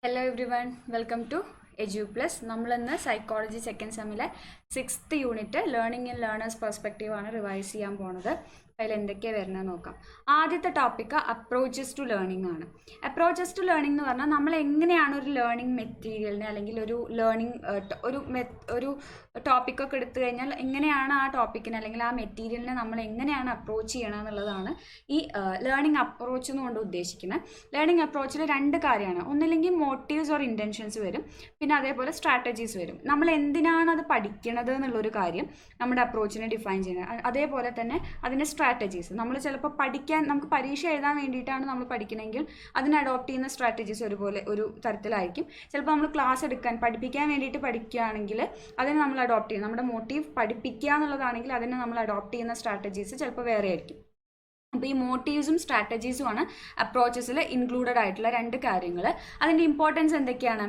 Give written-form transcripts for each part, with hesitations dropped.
Hello everyone, welcome to Edu Plus. നമ്മളിന്ന് psychology second സെമ്മിലെ 6th unit learning in learners perspective ആണ് revise ചെയ്യാൻ പോണത്. അതിൽ എന്തൊക്കെയാണ് വരുന്നത് നോക്കാം. ആദ്യത്തെ ടോപ്പിക്ക് അപ്രോച്ചസ് ടു ലേണിംഗ് ആണ്. അപ്രോച്ചസ് ടു ലേണിംഗ് എന്ന് പറഞ്ഞാൽ നമ്മൾ എങ്ങനെയാണ് ഒരു ലേണിംഗ് മെറ്റീരിയലിനെ അല്ലെങ്കിൽ ഒരു ലേണിംഗ് ഒരു ടോപ്പിക്കൊക്കെ എടുത്തു കഴിഞ്ഞാൽ എങ്ങനെയാണ് ആ ടോപ്പിക്കിനെ അല്ലെങ്കിൽ ആ മെറ്റീരിയലിനെ നമ്മൾ എങ്ങനെയാണ് അപ്രോച്ച് ചെയ്യണം എന്നുള്ളതാണ് ഈ ലേണിംഗ് അപ്രോച്ച് എന്നുകൊണ്ട് ഉദ്ദേശിക്കുന്നത്. ലേണിംഗ് അപ്രോച്ചിൽ രണ്ട് കാര്യമാണ്. ഒന്നില്ലെങ്കിൽ മോട്ടീവ്സ് ഓർ ഇൻറ്റൻഷൻസ് വരും, പിന്നെ അതേപോലെ സ്ട്രാറ്റജീസ് വരും. നമ്മൾ എന്തിനാണ് അത് പഠിക്കണത് എന്നുള്ളൊരു കാര്യം നമ്മുടെ അപ്രോച്ചിനെ ഡിഫൈൻ ചെയ്യുന്നത്. അതേപോലെ തന്നെ അതിൻ്റെ സ്ട്രാറ്റജീസ്. നമ്മൾ ചിലപ്പോൾ നമുക്ക് പരീക്ഷ എഴുതാൻ വേണ്ടിയിട്ടാണ് നമ്മൾ പഠിക്കണമെങ്കിൽ അതിന് അഡോപ്റ്റ് ചെയ്യുന്ന സ്ട്രാറ്റജീസ് ഒരു തരത്തിലായിരിക്കും. ചിലപ്പോൾ നമ്മൾ ക്ലാസ് പഠിപ്പിക്കാൻ വേണ്ടിയിട്ട് പഠിക്കുകയാണെങ്കിൽ അതിന് നമ്മൾ അഡോപ്റ്റ് ചെയ്യും. നമ്മുടെ മോട്ടീവ് പഠിപ്പിക്കുക എന്നുള്ളതാണെങ്കിൽ അതിനെ നമ്മൾ അഡോപ്റ്റ് ചെയ്യുന്ന സ്ട്രാറ്റജീസ് ചിലപ്പോൾ വേറെ ആയിരിക്കും. അപ്പോൾ ഈ മോട്ടീവ്സും സ്ട്രാറ്റജീസുമാണ് അപ്രോച്ചസിൽ ഇൻക്ലൂഡഡ് ആയിട്ടുള്ള രണ്ട് കാര്യങ്ങൾ. അതിൻ്റെ ഇമ്പോർട്ടൻസ് എന്തൊക്കെയാണ്?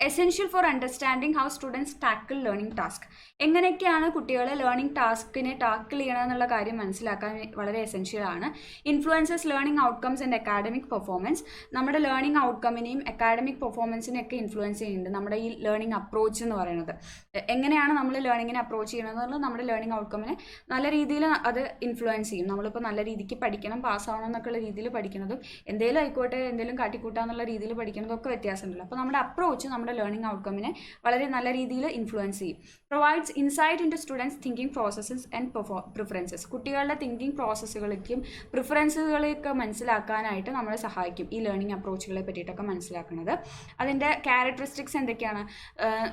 Essential for understanding how students tackle learning task. എങ്ങനെയൊക്കെയാണ് കുട്ടികൾ ലേണിംഗ് ടാസ്കിനെ ടാക്കിൾ ചെയ്യണമെന്നുള്ള കാര്യം മനസ്സിലാക്കാൻ വളരെ എസെൻഷ്യലാണ്. Influences learning outcomes and academic performance. നമ്മുടെ ലേണിംഗ് ഔട്ട്കമിനെയും അക്കാഡമിക് പെർഫോമൻസിനെയൊക്കെ ഇൻഫ്ലുവൻസ് ചെയ്യുന്നുണ്ട് നമ്മുടെ ഈ ലേണിംഗ് അപ്രോച്ച് എന്ന് പറയുന്നത്. എങ്ങനെയാണ് നമ്മൾ ലേണിങ്ങിനെ അപ്രോച്ച് ചെയ്യണമെന്നുള്ളത് നമ്മുടെ ലേണിംഗ് ഔട്ട്കമിനെ നല്ല രീതിയിൽ അത് ഇൻഫ്ലുവൻസ് ചെയ്യും. നമ്മളിപ്പോൾ നല്ല രീതിക്ക് പഠിക്കണം, പാസ്സാവണം എന്നൊക്കെയുള്ള രീതിയിൽ പഠിക്കുന്നതും എന്തെങ്കിലും ആയിക്കോട്ടെ എന്തെങ്കിലും കാട്ടിക്കൂട്ടാന്നുള്ള രീതിയിൽ പഠിക്കുന്നതൊക്കെ വ്യത്യാസമുണ്ടല്ലോ. അപ്പോൾ നമ്മുടെ അപ്രോച്ച് നമ്മുടെ ലേണിംഗ് ഔട്ട്കമിനെ വളരെ നല്ല രീതിയിൽ ഇൻഫ്ലുവൻസ് ചെയ്യും. Provides insight into students thinking processes and preferences. കുട്ടികളുടെ തിങ്കിങ് പ്രോസസ്സുകളേക്കും പ്രിഫറൻസുകളെയൊക്കെ മനസ്സിലാക്കാനായിട്ട് നമ്മളെ സഹായിക്കും ഈ ലേണിംഗ് അപ്രോച്ചുകളെ പറ്റിയിട്ടൊക്കെ മനസ്സിലാക്കുന്നത്. അതിൻ്റെ ക്യാരക്ടറിസ്റ്റിക്സ് എന്തൊക്കെയാണ്?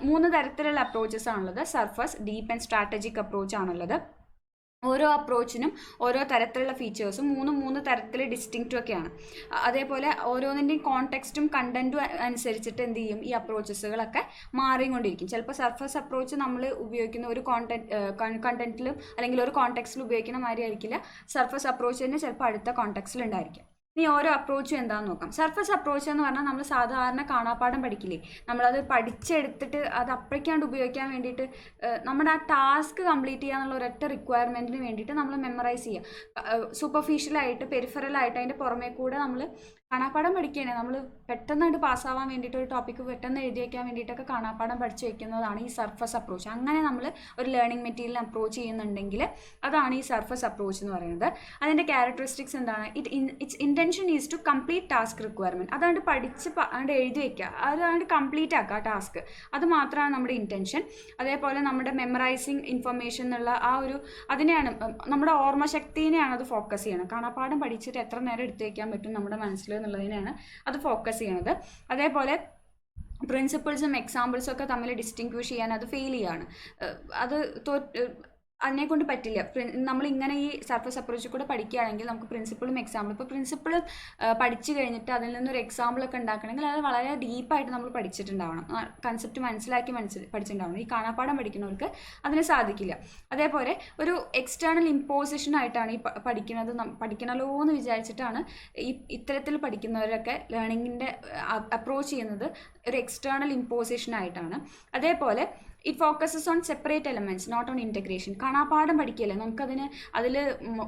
3 തരത്തിലുള്ള അപ്രോച്ചസ് ആണുള്ളത്. Surface, deep and strategic approach ആണുള്ളത്. ഓരോ അപ്രോച്ചിനും ഓരോ തരത്തിലുള്ള ഫീച്ചേഴ്സും മൂന്ന് തരത്തിൽ ഡിസ്റ്റിങ്ക്റ്റും ഒക്കെയാണ്. അതേപോലെ ഓരോന്നിൻ്റെയും കോണ്ടെക്സ്റ്റും കണ്ടൻറ്റും അനുസരിച്ചിട്ട് എന്ത് ചെയ്യും, ഈ അപ്രോച്ചസുകളൊക്കെ മാറിക്കൊണ്ടിരിക്കും. ചിലപ്പോൾ സർഫസ് അപ്രോച്ച് നമ്മൾ ഉപയോഗിക്കുന്ന ഒരു കണ്ടൻറ്റിലും അല്ലെങ്കിൽ ഒരു കോണ്ടെക്സ്റ്റിൽ ഉപയോഗിക്കുന്ന മാതിരി ആയിരിക്കില്ല സർഫസ് അപ്രോച്ച് തന്നെ ചിലപ്പോൾ അടുത്ത കോണ്ടെക്സ്റ്റിൽ ഉണ്ടായിരിക്കും. ഇനി ഓരോ അപ്രോച്ചും എന്താണെന്ന് നോക്കാം. സർഫസ് അപ്രോച്ച് എന്ന് പറഞ്ഞാൽ നമ്മൾ സാധാരണ കാണാപ്പാഠം പഠിക്കില്ലേ, നമ്മളത് പഠിച്ചെടുത്തിട്ട് അത് അപ്പോഴേക്കാണ്ട് ഉപയോഗിക്കാൻ വേണ്ടിയിട്ട് നമ്മുടെ ആ ടാസ്ക് കംപ്ലീറ്റ് ചെയ്യുക എന്നുള്ള ഒരൊറ്റ റിക്വയർമെൻറ്റിന് വേണ്ടിയിട്ട് നമ്മൾ മെമ്മറൈസ് ചെയ്യുക. സൂപ്പർഫിഷ്യലായിട്ട് പെരിഫറലായിട്ട് അതിൻ്റെ പുറമേ കൂടെ നമ്മൾ കാണാപ്പാഠം പഠിക്കുകയാണ്. നമ്മൾ പെട്ടെന്നായിട്ട് പാസ്സാവാൻ വേണ്ടിയിട്ട് ഒരു ടോപ്പിക്ക് പെട്ടെന്ന് എഴുതി വയ്ക്കാൻ വേണ്ടിയിട്ടൊക്കെ കാണാപ്പാഠം പഠിച്ചു വയ്ക്കുന്നതാണ് ഈ സർഫസ് അപ്രോച്ച്. അങ്ങനെ നമ്മൾ ഒരു ലേണിംഗ് മെറ്റീരിയൽ അപ്രോച്ച് ചെയ്യുന്നുണ്ടെങ്കിൽ അതാണ് ഈ സർഫസ് അപ്രോച്ച് എന്ന് പറയുന്നത്. അതിൻ്റെ ക്യാരക്ടറിസ്റ്റിക്സ് എന്താണ്? Its intention is to complete task requirement. അതാണ്ട് പഠിച്ച് അതാണ്ട് എഴുതി വയ്ക്കുക, അതാണ്ട് കംപ്ലീറ്റ് ആക്കുക ടാസ്ക്. അത് മാത്രമാണ് നമ്മുടെ ഇൻറ്റൻഷൻ. അതേപോലെ നമ്മുടെ മെമ്മറൈസിങ് ഇൻഫർമേഷൻ എന്നുള്ള അതിനെയാണ് നമ്മുടെ ഓർമ്മശക്തിനെയാണ് അത് ഫോക്കസ് ചെയ്യണം. കാണാപ്പാഠം പഠിച്ചിട്ട് എത്ര നേരം എടുത്തു വയ്ക്കാൻ പറ്റും നമ്മുടെ മനസ്സിൽ എന്നുള്ളതിനാണ് അത് ഫോക്കസ് ചെയ്യണത്. അതേപോലെ പ്രിൻസിപ്പിൾസും എക്സാമ്പിൾസും ഒക്കെ തമ്മിൽ ഡിസ്റ്റിങ്ക്വിഷ് ചെയ്യാൻ അത് ഫെയിൽ ചെയ്യാണ്. അതിനെക്കൊണ്ട് പറ്റില്ല. നമ്മളിങ്ങനെ ഈ സർഫസ് അപ്രോച്ചിൽ കൂടെ പഠിക്കുകയാണെങ്കിൽ നമുക്ക് പ്രിൻസിപ്പിളും എക്സാമ്പിളും, ഇപ്പോൾ പ്രിൻസിപ്പിൾ പഠിച്ചു കഴിഞ്ഞിട്ട് അതിൽ നിന്നൊരു എക്സാമ്പിളൊക്കെ ഉണ്ടാക്കണമെങ്കിൽ അത് വളരെ ഡീപ്പായിട്ട് നമ്മൾ പഠിച്ചിട്ടുണ്ടാവണം, കൺസെപ്റ്റ് മനസ്സിലാക്കി പഠിച്ചിട്ടുണ്ടാവണം. ഈ കാണാപ്പാഠം പഠിക്കുന്നവർക്ക് അതിന് സാധിക്കില്ല. അതേപോലെ ഒരു എക്സ്റ്റേണൽ ഇമ്പോസിഷൻ ആയിട്ടാണ് ഈ പഠിക്കണമല്ലോ എന്ന് വിചാരിച്ചിട്ടാണ് ഇത്തരത്തിൽ പഠിക്കുന്നവരൊക്കെ ലേണിങ്ങിൻ്റെ അപ്രോച്ച് ചെയ്യുന്നത് ഒരു എക്സ്റ്റേണൽ ഇമ്പോസിഷൻ ആയിട്ടാണ്. അതേപോലെ it focuses on separate elements not on integration. കാണാപ്പാഠം പഠിക്കുകയല്ലേ, നമുക്കതിന് അതിൽ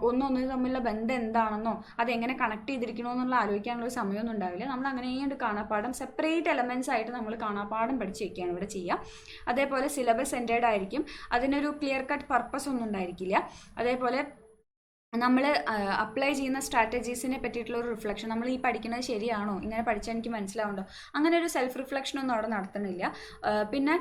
ഒന്നൊന്ന് തമ്മിലുള്ള ബന്ധം എന്താണെന്നോ അതെങ്ങനെ കണക്ട് ചെയ്തിരിക്കണമെന്നുള്ള ആലോചിക്കാനുള്ള സമയമൊന്നും ഉണ്ടാവില്ല. നമ്മൾ അങ്ങനെയുണ്ട് കാണാപ്പാഠം സെപ്പറേറ്റ് എലമെൻറ്റ്സ് ആയിട്ട് നമ്മൾ കാണാപ്പാഠം പഠിച്ച് വയ്ക്കുകയാണ് ഇവിടെ ചെയ്യുക. അതേപോലെ സിലബസ് സെൻറ്റേർഡ് ആയിരിക്കും, അതിനൊരു ക്ലിയർ കട്ട് പർപ്പസ് ഒന്നും ഉണ്ടായിരിക്കില്ല. അതേപോലെ നമ്മൾ അപ്ലൈ ചെയ്യുന്ന സ്ട്രാറ്റജീസിനെ പറ്റിയിട്ടുള്ള ഒരു റിഫ്ലക്ഷൻ, നമ്മൾ ഈ പഠിക്കുന്നത് ശരിയാണോ, ഇങ്ങനെ പഠിച്ചാൽ എനിക്ക് മനസ്സിലാവുണ്ടോ, അങ്ങനെ ഒരു സെൽഫ് റിഫ്ലക്ഷൻ ഒന്നും അവിടെ നടത്തുന്നില്ല. പിന്നെ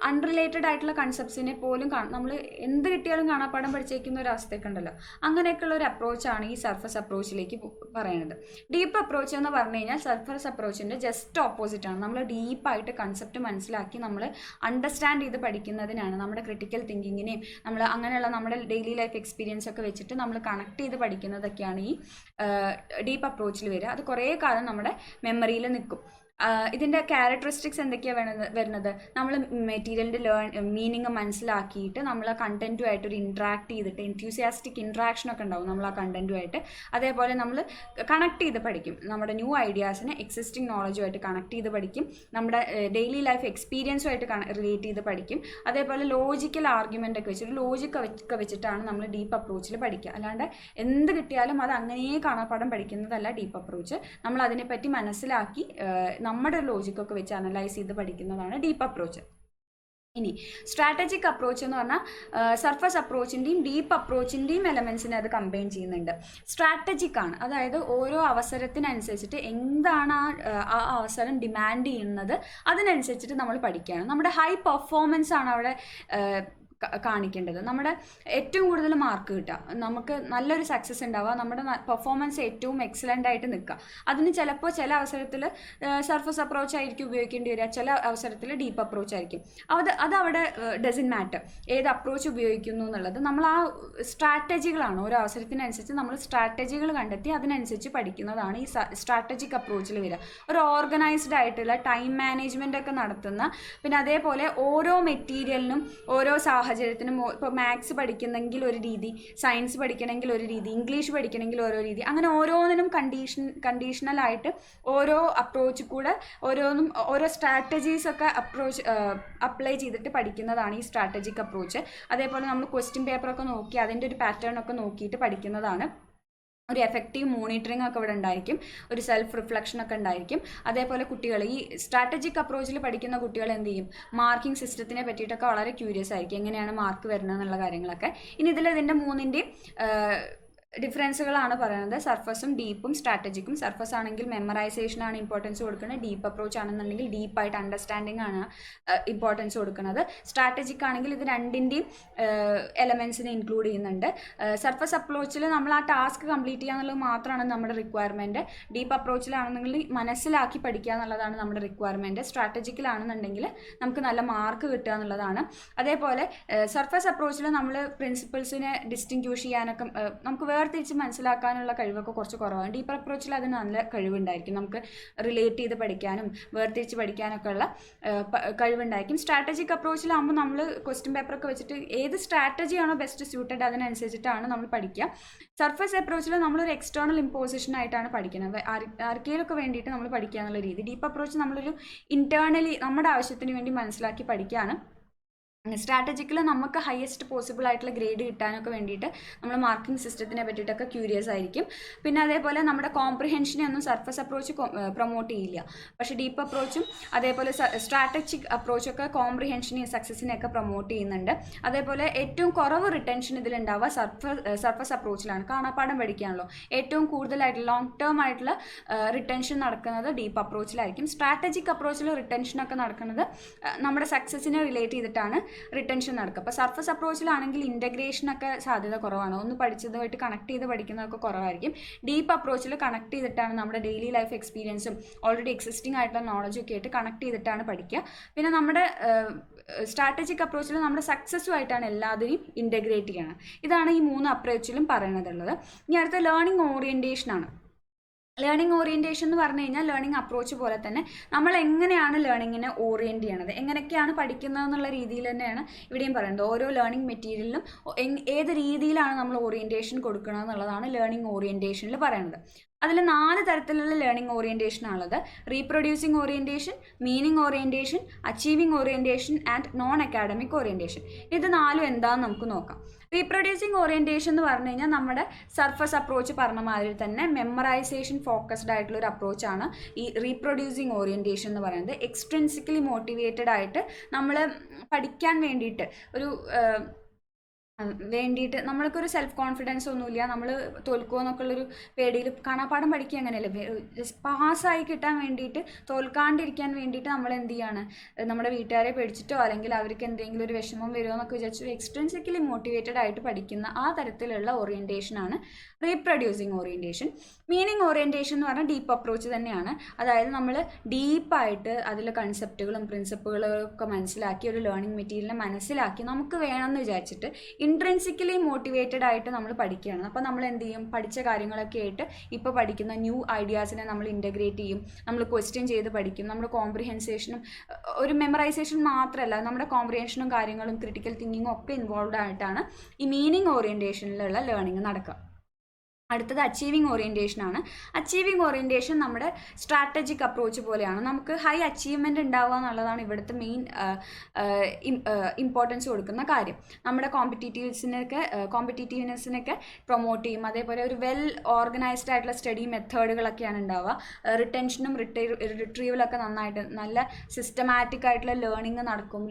അൺറിലേറ്റഡ് ആയിട്ടുള്ള കൺസെപ്റ്റ്സിനെ പോലും നമ്മൾ എന്ത് കിട്ടിയാലും കാണാപ്പാഠം പഠിച്ചേക്കുന്ന ഒരു അവസ്ഥയൊക്കെ ഉണ്ടല്ലോ, അങ്ങനെയൊക്കെയുള്ള ഒരു അപ്രോച്ചാണ് ഈ സർഫസ് അപ്രോച്ചിലേക്ക് പറയുന്നത്. ഡീപ്പ് അപ്രോച്ച് എന്ന് പറഞ്ഞു കഴിഞ്ഞാൽ സർഫസ് അപ്രോച്ചിൻ്റെ ജസ്റ്റ് ഓപ്പോസിറ്റ് ആണ്. നമ്മൾ ഡീപ്പായിട്ട് കൺസെപ്റ്റ് മനസ്സിലാക്കി നമ്മൾ അണ്ടർസ്റ്റാൻഡ് ചെയ്ത് പഠിക്കുന്നതിനാണ് നമ്മുടെ ക്രിട്ടിക്കൽ തിങ്കിങ്ങിനെയും നമ്മൾ അങ്ങനെയുള്ള നമ്മുടെ ഡെയിലി ലൈഫ് എക്സ്പീരിയൻസ് ഒക്കെ വെച്ചിട്ട് നമ്മൾ കണക്ട് ചെയ്ത് പഠിക്കുന്നതൊക്കെയാണ് ഈ ഡീപ്പ് അപ്രോച്ചിൽ വരിക. അത് കുറേ കാലം നമ്മുടെ മെമ്മറിയിൽ നിൽക്കും. ഇതിൻ്റെ ക്യാരക്ടറിസ്റ്റിക്സ് എന്തൊക്കെയാണ് വരുന്നത്? നമ്മൾ മെറ്റീരിയലിൻ്റെ മീനിങ് മനസ്സിലാക്കിയിട്ട് നമ്മൾ ആ കണ്ടൻറ്റുമായിട്ട് ഒരു ഇൻട്രാക്ട് ചെയ്തിട്ട് എൻത്യൂസിയാസ്റ്റിക് ഇൻട്രാക്ഷനൊക്കെ ഉണ്ടാവും നമ്മൾ ആ കണ്ടൻറ്റുമായിട്ട്. അതേപോലെ നമ്മൾ കണക്ട് ചെയ്ത് പഠിക്കും, നമ്മുടെ ന്യൂ ഐഡിയാസിനെ എക്സിസ്റ്റിംഗ് നോളജുമായിട്ട് കണക്ട് ചെയ്ത് പഠിക്കും, നമ്മുടെ ഡെയിലി ലൈഫ് എക്സ്പീരിയൻസുമായിട്ട് റിലേറ്റ് ചെയ്ത് പഠിക്കും. അതേപോലെ ലോജിക്കൽ ആർഗ്യുമെൻ്റ് ഒക്കെ വെച്ചിട്ട് ലോജിക്കൊക്കെ വെച്ചിട്ടാണ് നമ്മൾ ഡീപ്പ് അപ്രോച്ചിൽ പഠിക്കുക. അല്ലാണ്ട് എന്ത് കിട്ടിയാലും അത് അങ്ങനെ കാണാപ്പാഠം പഠിക്കുന്നതല്ല ഡീപ്പ് അപ്രോച്ച്. നമ്മൾ അതിനെപ്പറ്റി മനസ്സിലാക്കി നമ്മുടെ ലോജിക്കൊക്കെ വെച്ച് അനലൈസ് ചെയ്ത് പഠിക്കുന്നതാണ് ഡീപ്പ് അപ്രോച്ച്. ഇനി സ്ട്രാറ്റജിക് അപ്രോച്ച് എന്ന് പറഞ്ഞാൽ സർഫസ് അപ്രോച്ചിൻ്റെയും ഡീപ്പ് അപ്രോച്ചിൻ്റെയും എലമെൻസിനെ അത് കമ്പൈൻ ചെയ്യുന്നുണ്ട്. സ്ട്രാറ്റജിക് ആണ്, അതായത് ഓരോ അവസരത്തിനനുസരിച്ചിട്ട് എന്താണ് ആ അവസരം ഡിമാൻഡ് ചെയ്യുന്നത് അതിനനുസരിച്ചിട്ട് നമ്മൾ പഠിക്കുകയാണ്. നമ്മുടെ ഹൈ പെർഫോമൻസ് ആണ് അവിടെ കാണിക്കേണ്ടത്. നമ്മുടെ ഏറ്റവും കൂടുതൽ മാർക്ക് കിട്ടുക, നമുക്ക് നല്ലൊരു സക്സസ് ഉണ്ടാവുക, നമ്മുടെ പെർഫോമൻസ് ഏറ്റവും എക്സലൻ്റ് ആയിട്ട് നിൽക്കുക. അതിന് ചിലപ്പോൾ ചില അവസരത്തിൽ സർഫസ് അപ്രോച്ച് ആയിരിക്കും ഉപയോഗിക്കേണ്ടി വരിക, ചില അവസരത്തിൽ ഡീപ്പ് അപ്രോച്ച് ആയിരിക്കും. അതവിടെ ഡസൻ മാറ്റർ ഏത് അപ്രോച്ച് ഉപയോഗിക്കുന്നു എന്നുള്ളത്. നമ്മൾ ആ സ്ട്രാറ്റജികളാണ് ഓരോ അവസരത്തിനനുസരിച്ച് നമ്മൾ സ്ട്രാറ്റജികൾ കണ്ടെത്തി അതിനനുസരിച്ച് പഠിക്കുന്നതാണ് ഈ സ്ട്രാറ്റജിക് അപ്രോച്ചിൽ വരിക. ഒരു ഓർഗനൈസ്ഡ് ആയിട്ടുള്ള ടൈം മാനേജ്മെൻ്റ് ഒക്കെ നടത്തുന്ന, പിന്നെ അതേപോലെ ഓരോ മെറ്റീരിയലിനും ഓരോ സാഹചര്യത്തിനും, ഇപ്പോൾ മാത്സ് പഠിക്കുന്നെങ്കിൽ ഒരു രീതി, സയൻസ് പഠിക്കണമെങ്കിൽ ഒരു രീതി, ഇംഗ്ലീഷ് പഠിക്കണമെങ്കിൽ ഓരോ രീതി, അങ്ങനെ ഓരോന്നിനും കണ്ടീഷണലായിട്ട് ഓരോ അപ്രോച്ച് കൂടെ ഓരോന്നും ഓരോ സ്ട്രാറ്റജീസ് ഒക്കെ അപ്ലൈ ചെയ്തിട്ട് പഠിക്കുന്നതാണ് ഈ സ്ട്രാറ്റജിക് അപ്രോച്ച്. അതേപോലെ നമ്മൾ ക്വസ്റ്റ്യൻ പേപ്പറൊക്കെ നോക്കി അതിൻ്റെ ഒരു പാറ്റേൺ ഒക്കെ നോക്കിയിട്ട് പഠിക്കുന്നതാണ്. ഒരു എഫക്റ്റീവ് മോണിറ്ററിംഗ് ഒക്കെ ഇവിടെ ഉണ്ടായിരിക്കും, ഒരു സെൽഫ് റിഫ്ലക്ഷൻ ഒക്കെ ഉണ്ടായിരിക്കും. അതേപോലെ കുട്ടികൾ ഈ സ്ട്രാറ്റജിക് അപ്രോച്ചിൽ പഠിക്കുന്ന കുട്ടികൾ എന്ത് ചെയ്യും, മാർക്കിംഗ് സിസ്റ്റത്തിനെ പറ്റിയിട്ടൊക്കെ വളരെ ക്യൂരിയസ് ആയിരിക്കും, എങ്ങനെയാണ് മാർക്ക് വരുന്നത് എന്നുള്ള കാര്യങ്ങളൊക്കെ. ഇനി ഇതിൻ്റെ മൂന്നിൻ്റെയും ഡിഫറൻസുകളാണ് പറയുന്നത്. സർഫസും ഡീപ്പും സ്ട്രാറ്റജിക്കും. സർഫസ് ആണെങ്കിൽ മെമ്മറൈസേഷനാണ് ഇമ്പോർട്ടൻസ് കൊടുക്കുന്നത്, ഡീപ്പ് അപ്രോച്ച് ആണെന്നുണ്ടെങ്കിൽ ഡീപ്പായിട്ട് അണ്ടർസ്റ്റാൻഡിംഗ് ആണ് ഇമ്പോർട്ടൻസ് കൊടുക്കുന്നത്. സ്ട്രാറ്റജിക് ആണെങ്കിൽ ഇത് രണ്ടിൻ്റെയും എലമെൻസിനെ ഇൻക്ലൂഡ് ചെയ്യുന്നുണ്ട്. സർഫസ് അപ്രോച്ചിൽ നമ്മൾ ആ ടാസ്ക് കംപ്ലീറ്റ് ചെയ്യുക എന്നുള്ളത് മാത്രമാണ് നമ്മുടെ റിക്വയർമെൻറ്റ്. ഡീപ്പ് അപ്രോച്ചിലാണെന്നുണ്ടെങ്കിൽ മനസ്സിലാക്കി പഠിക്കുക എന്നുള്ളതാണ് നമ്മുടെ റിക്വയർമെൻറ്റ്. സ്ട്രാറ്റജിക്കലാണെന്നുണ്ടെങ്കിൽ നമുക്ക് നല്ല മാർക്ക് കിട്ടുക എന്നുള്ളതാണ്. അതേപോലെ സർഫസ് അപ്രോച്ചിൽ നമ്മൾ പ്രിൻസിപ്പിൾസിനെ ഡിസ്റ്റിങ്ക്യൂഷ് ചെയ്യാനൊക്കെ നമുക്ക് വേർതിരിച്ച് മനസ്സിലാക്കാനുള്ള കഴിവൊക്കെ കുറച്ച് കുറവാണ്. ഡീപ്പർ അപ്രോച്ചിൽ അതിന് നല്ല കഴിവുണ്ടായിരിക്കും, നമുക്ക് റിലേറ്റ് ചെയ്ത് പഠിക്കാനും വേർതിരിച്ച് പഠിക്കാനൊക്കെ ഉള്ള കഴിവുണ്ടായിരിക്കും. സ്ട്രാറ്റജിക് അപ്രോച്ചിലാകുമ്പോൾ നമ്മൾ ക്വസ്റ്റ്യൻ പേപ്പറൊക്കെ വെച്ചിട്ട് ഏത് സ്ട്രാറ്റജിയാണോ ബെസ്റ്റ് സ്യൂട്ടഡ് അതിനനുസരിച്ചിട്ടാണ് നമ്മൾ പഠിക്കുക. സർഫസ് അപ്രോച്ചിൽ നമ്മളൊരു എക്സ്റ്റേണൽ ഇമ്പോസിഷൻ ആയിട്ടാണ് പഠിക്കുന്നത്, ആർക്കെങ്കിലുമൊക്കെ വേണ്ടിയിട്ട് നമ്മൾ പഠിക്കുക എന്നുള്ള രീതി. ഡീപ്പ് അപ്രോച്ച് നമ്മളൊരു ഇൻറ്റേർണലി നമ്മുടെ ആവശ്യത്തിന് വേണ്ടി മനസ്സിലാക്കി പഠിക്കുകയാണ്. സ്ട്രാറ്റജിക്കൽ നമുക്ക് ഹയസ്റ്റ് പോസിബിൾ ആയിട്ടുള്ള ഗ്രേഡ് കിട്ടാനൊക്കെ വേണ്ടിയിട്ട് നമ്മൾ മാർക്കിംഗ് സിസ്റ്റത്തിനെ പറ്റിയിട്ടൊക്കെ ക്യൂരിയസ് ആയിരിക്കും. പിന്നെ അതേപോലെ നമ്മുടെ കോംപ്രിഹെൻഷനെ ഒന്നും സർഫസ് അപ്രോച്ച് പ്രൊമോട്ട് ചെയ്യില്ല. പക്ഷേ ഡീപ്പ് അപ്രോച്ചും അതേപോലെ സ്ട്രാറ്റജിക് അപ്രോച്ചൊക്കെ കോംപ്രിഹെൻഷനെയും സക്സസിനെയൊക്കെ പ്രൊമോട്ട് ചെയ്യുന്നുണ്ട്. അതേപോലെ ഏറ്റവും കുറവ് റിട്ടൻഷൻ ഇതിലുണ്ടാവുക സർഫസ് അപ്രോച്ചിലാണ്. കാണാപ്പാഠം പഠിക്കാണല്ലോ, ഏറ്റവും കൂടുതലായിട്ട് ലോങ് ടേം ആയിട്ടുള്ള റിട്ടൻഷൻ നടക്കുന്നത് ഡീപ്പ് അപ്രോച്ചിലായിരിക്കും. സ്ട്രാറ്റജിക് അപ്രോച്ചിൽ റിട്ടൻഷനൊക്കെ നടക്കുന്നത് നമ്മുടെ സക്സസിനെ റിലേറ്റ് ചെയ്തിട്ടാണ് റിട്ടൻഷൻ നടക്കുക. അപ്പോൾ സർഫസ് അപ്രോച്ചിലാണെങ്കിൽ ഇൻ്റഗ്രേഷനൊക്കെ സാധ്യത കുറവാണ്, ഒന്ന് പഠിച്ചതുമായിട്ട് കണക്ട് ചെയ്ത് പഠിക്കുന്നതൊക്കെ കുറവായിരിക്കും. ഡീപ്പ് അപ്രോച്ചിൽ കണക്ട് ചെയ്തിട്ടാണ് നമ്മുടെ ഡെയിലി ലൈഫ് എക്സ്പീരിയൻസും ഓൾറെഡി എക്സിസ്റ്റിംഗ് ആയിട്ടുള്ള നോളജൊക്കെ ആയിട്ട് കണക്ട് ചെയ്തിട്ടാണ് പഠിക്കുക. പിന്നെ നമ്മുടെ സ്ട്രാറ്റജിക് അപ്രോച്ചിൽ നമ്മുടെ സക്സസ്സുമായിട്ടാണ് എല്ലാവരെയും ഇൻ്റഗ്രേറ്റ് ചെയ്യണം. ഇതാണ് ഈ 3 അപ്രോച്ചിലും പറയുന്നതുള്ളത്. ഇനി അടുത്ത ലേണിംഗ് ഓറിയൻറ്റേഷനാണ്. ലേണിംഗ് ഓറിയൻറ്റേഷൻ എന്ന് പറഞ്ഞു കഴിഞ്ഞാൽ ലേണിംഗ് അപ്രോച്ച് പോലെ തന്നെ നമ്മൾ എങ്ങനെയാണ് ലേണിങ്ങിനെ ഓറിയൻറ്റ് ചെയ്യണത്, എങ്ങനെയൊക്കെയാണ് പഠിക്കുന്നത് എന്നുള്ള രീതിയിൽ തന്നെയാണ് ഇവിടെയും പറയുന്നത്. ഓരോ ലേണിംഗ് മെറ്റീരിയലിലും ഏത് രീതിയിലാണ് നമ്മൾ ഓറിയൻറ്റേഷൻ കൊടുക്കുന്നത് എന്നുള്ളതാണ് ലേണിംഗ് ഓറിയൻറ്റേഷനിൽ പറയുന്നത്. അതിൽ 4 തരത്തിലുള്ള ലേണിംഗ് ഓറിയൻറ്റേഷൻ ആണുള്ളത്. Reproducing orientation, meaning orientation, achieving orientation and non academic orientation. ഇത് 4 എന്താണെന്ന് നമുക്ക് നോക്കാം. റീപ്രൊഡ്യൂസിങ് ഓറിയൻറ്റേഷൻ എന്ന് പറഞ്ഞു കഴിഞ്ഞാൽ നമ്മുടെ സർഫസ് അപ്രോച്ച് പറഞ്ഞ മാതിരി തന്നെ മെമ്മറൈസേഷൻ ഫോക്കസ്ഡ് ആയിട്ടുള്ള ഒരു അപ്രോച്ചാണ് ഈ റീപ്രൊഡ്യൂസിങ് ഓറിയൻറ്റേഷൻ എന്ന് പറയുന്നത്. എക്സ്ട്രിൻസിക്കലി മോട്ടിവേറ്റഡ് ആയിട്ട് നമ്മൾ പഠിക്കാൻ വേണ്ടിയിട്ട് നമ്മൾക്കൊരു സെൽഫ് കോൺഫിഡൻസ് ഒന്നുമില്ല, നമ്മൾ തോൽക്കുമോ എന്നൊക്കെയുള്ളൊരു പേടിയിൽ കാണാപ്പാഠം പഠിക്കുക അങ്ങനെയല്ലേ, പാസ്സായി കിട്ടാൻ വേണ്ടിയിട്ട്, തോൽക്കാണ്ടിരിക്കാൻ വേണ്ടിയിട്ട് നമ്മൾ എന്ത് ചെയ്യാണ്, നമ്മുടെ വീട്ടുകാരെ പേടിച്ചിട്ടോ അല്ലെങ്കിൽ അവർക്ക് എന്തെങ്കിലും ഒരു വിഷമം വരുമോ എന്നൊക്കെ വിചാരിച്ചു എക്സ്ട്രിൻസിക്കലി മോട്ടിവേറ്റഡ് ആയിട്ട് പഠിക്കുന്ന ആ തരത്തിലുള്ള ഓറിയൻറ്റേഷനാണ് റീപ്രൊഡ്യൂസിങ് ഓറിയൻറ്റേഷൻ. മീനിങ് ഓറിയൻറ്റേഷൻ എന്ന് പറഞ്ഞാൽ ഡീപ്പ് അപ്രോച്ച് തന്നെയാണ്. അതായത് നമ്മൾ ഡീപ്പായിട്ട് അതിലെ കൺസെപ്റ്റുകളും പ്രിൻസിപ്പുകളും ഒക്കെ മനസ്സിലാക്കി ഒരു ലേണിംഗ് മെറ്റീരിയലിനെ മനസ്സിലാക്കി നമുക്ക് വേണമെന്ന് വിചാരിച്ചിട്ട് ഇൻട്രിൻസിക്കലി മോട്ടിവേറ്റഡ് ആയിട്ട് നമ്മൾ പഠിക്കുകയാണ്. അപ്പോൾ നമ്മൾ എന്ത് ചെയ്യും, പഠിച്ച കാര്യങ്ങളൊക്കെ ആയിട്ട് ഇപ്പോൾ പഠിക്കുന്ന ന്യൂ ഐഡിയാസിനെ നമ്മൾ ഇൻ്റഗ്രേറ്റ് ചെയ്യും, നമ്മൾ ക്വസ്റ്റ്യൻ ചെയ്ത് പഠിക്കും. നമ്മുടെ കോംപ്രിഹെൻസേഷനും ഒരു മെമ്മറൈസേഷൻ മാത്രമല്ല, നമ്മുടെ കോംപ്രിഹെൻഷനും കാര്യങ്ങളും ക്രിട്ടിക്കൽ തിങ്കിങ്ങും ഒക്കെ ഇൻവോൾവ് ആയിട്ടാണ് ഈ മീനിങ് ഓറിയൻറ്റേഷനിലുള്ള ലേണിംഗ് നടക്കുക. അടുത്തത് അച്ചീവിങ് ഓറിയൻറ്റേഷൻ ആണ്. അച്ചീവിങ് ഓറിയൻറ്റേഷൻ നമ്മുടെ സ്ട്രാറ്റജിക് അപ്രോച്ച് പോലെയാണ്. നമുക്ക് ഹൈ അച്ചീവ്മെൻറ്റ് ഉണ്ടാവുക എന്നുള്ളതാണ് ഇവിടുത്തെ മെയിൻ ഇമ്പോർട്ടൻസ് കൊടുക്കുന്ന കാര്യം. നമ്മുടെ കോമ്പറ്റീറ്റീവ്നെസ്സിനൊക്കെ പ്രൊമോട്ട് ചെയ്യും. അതേപോലെ ഒരു വെൽ ഓർഗനൈസ്ഡ് ആയിട്ടുള്ള സ്റ്റഡി മെത്തേഡുകളൊക്കെയാണ് ഉണ്ടാവുക. റിട്ടൻഷനും റിട്രീവലൊക്കെ നന്നായിട്ട് നല്ല സിസ്റ്റമാറ്റിക് ആയിട്ടുള്ള ലേണിംഗ് നടക്കും.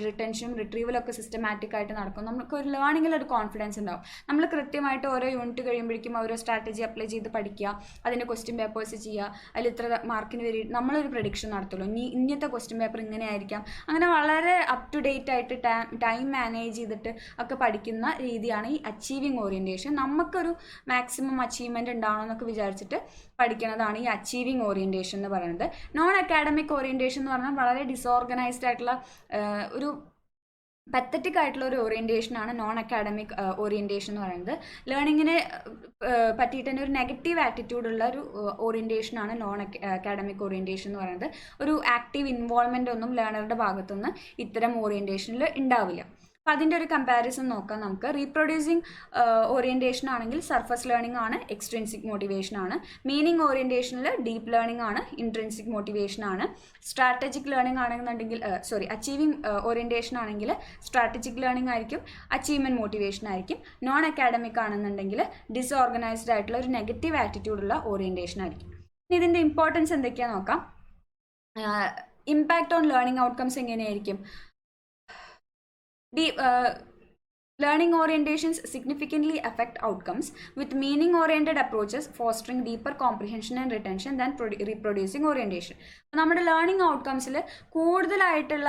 റിട്ടൻഷനും റിട്രീവലൊക്കെ സിസ്റ്റമാറ്റിക് ആയിട്ട് നടക്കും. നമുക്ക് ഒരു ലേണിങ്ങിലൊരു കോൺഫിഡൻസ് ഉണ്ടാവും. നമ്മൾ കൃത്യമായിട്ട് ഓരോ യൂണിറ്റ് കഴിയുമ്പോഴേക്കും ഓരോ സ്ട്രാറ്റജി അപ്ലൈ ചെയ്ത് പഠിക്കുക, അതിൻ്റെ ക്വസ്റ്റ്യൻ പേപ്പേഴ്സ് ചെയ്യുക, അതിൽ ഇത്ര മാർക്കിന് വേണ്ടി നമ്മളൊരു പ്രഡിക്ഷൻ നടത്തുള്ളൂ, ഇന്നത്തെ ക്വസ്റ്റ്യൻ പേപ്പർ ഇങ്ങനെ ആയിരിക്കാം. അങ്ങനെ വളരെ അപ് ടു ഡേറ്റ് ആയിട്ട് ടൈം മാനേജ് ചെയ്തിട്ട് ഒക്കെ പഠിക്കുന്ന രീതിയാണ് ഈ അച്ചീവിങ് ഓറിയൻറ്റേഷൻ. നമുക്കൊരു മാക്സിമം അച്ചീവ്മെൻറ്റ് ഉണ്ടാവണമെന്നൊക്കെ വിചാരിച്ചിട്ട് പഠിക്കുന്നതാണ് ഈ അച്ചീവിങ് ഓറിയൻറ്റേഷൻ എന്ന് പറയുന്നത്. നോൺ അക്കാഡമിക് ഓറിയൻറ്റേഷൻ എന്ന് പറഞ്ഞാൽ വളരെ ഡിസോർഗനൈസ്ഡ് ആയിട്ടുള്ള ഒരു പത്തറ്റിക് ആയിട്ടുള്ള ഒരു ഓറിയൻറ്റേഷനാണ് നോൺ അക്കാഡമിക് ഓറിയൻറ്റേഷൻ എന്ന് പറയുന്നത്. ലേണിങ്ങിനെ പറ്റിയിട്ട് തന്നെ ഒരു നെഗറ്റീവ് ആറ്റിറ്റ്യൂഡുള്ള ഒരു ഓറിയൻറ്റേഷനാണ് നോൺ അക്കാഡമിക് ഓറിയൻറ്റേഷൻ എന്ന് പറയുന്നത്. ഒരു ആക്റ്റീവ് ഇൻവോൾവ്മെൻ്റ് ഒന്നും ലേണറുടെ ഭാഗത്തുനിന്ന് ഇത്തരം ഓറിയൻറ്റേഷനിൽ ഉണ്ടാവില്ല. അപ്പോൾ അതിൻ്റെ ഒരു കമ്പാരിസൺ നോക്കാം നമുക്ക്. റീപ്രൊഡ്യൂസിങ് ഓറിയൻറ്റേഷൻ ആണെങ്കിൽ സർഫസ് ലേണിംഗ് ആണ്, എക്സ്ട്രിൻസിക് മോട്ടിവേഷൻ ആണ്. മീനിങ് ഓറിയൻറ്റേഷനിൽ ഡീപ്പ് ലേണിംഗ് ആണ്, ഇൻട്രിൻസിക് മോട്ടിവേഷൻ ആണ്. സ്ട്രാറ്റജിക് ലേണിംഗ് ആണെന്നുണ്ടെങ്കിൽ അച്ചീവിങ് ഓറിയൻറ്റേഷൻ ആണെങ്കിൽ സ്ട്രാറ്റജിക് ലേണിംഗ് ആയിരിക്കും, അച്ചീവ്മെൻറ്റ് മോട്ടിവേഷൻ ആയിരിക്കും. നോൺ അക്കാഡമിക് ആണെന്നുണ്ടെങ്കിൽ ഡിസോർഗനൈസ്ഡ് ആയിട്ടുള്ള ഒരു നെഗറ്റീവ് ആറ്റിറ്റ്യൂഡുള്ള ഓറിയൻറ്റേഷൻ ആയിരിക്കും. ഇനി ഇതിൻ്റെ ഇമ്പോർട്ടൻസ് എന്തൊക്കെയാണെന്ന് നോക്കാം. ഇമ്പാക്റ്റ് ഓൺ ലേണിംഗ് ഔട്ട്കംസ് എങ്ങനെയായിരിക്കും? Learning orientations significantly affect outcomes, with meaning-oriented approaches fostering deeper comprehension and retention than reproducing orientation. നമ്മുടെ ലേണിംഗ് ഔട്ട്കംസിൽ കൂടുതലായിട്ടുള്ള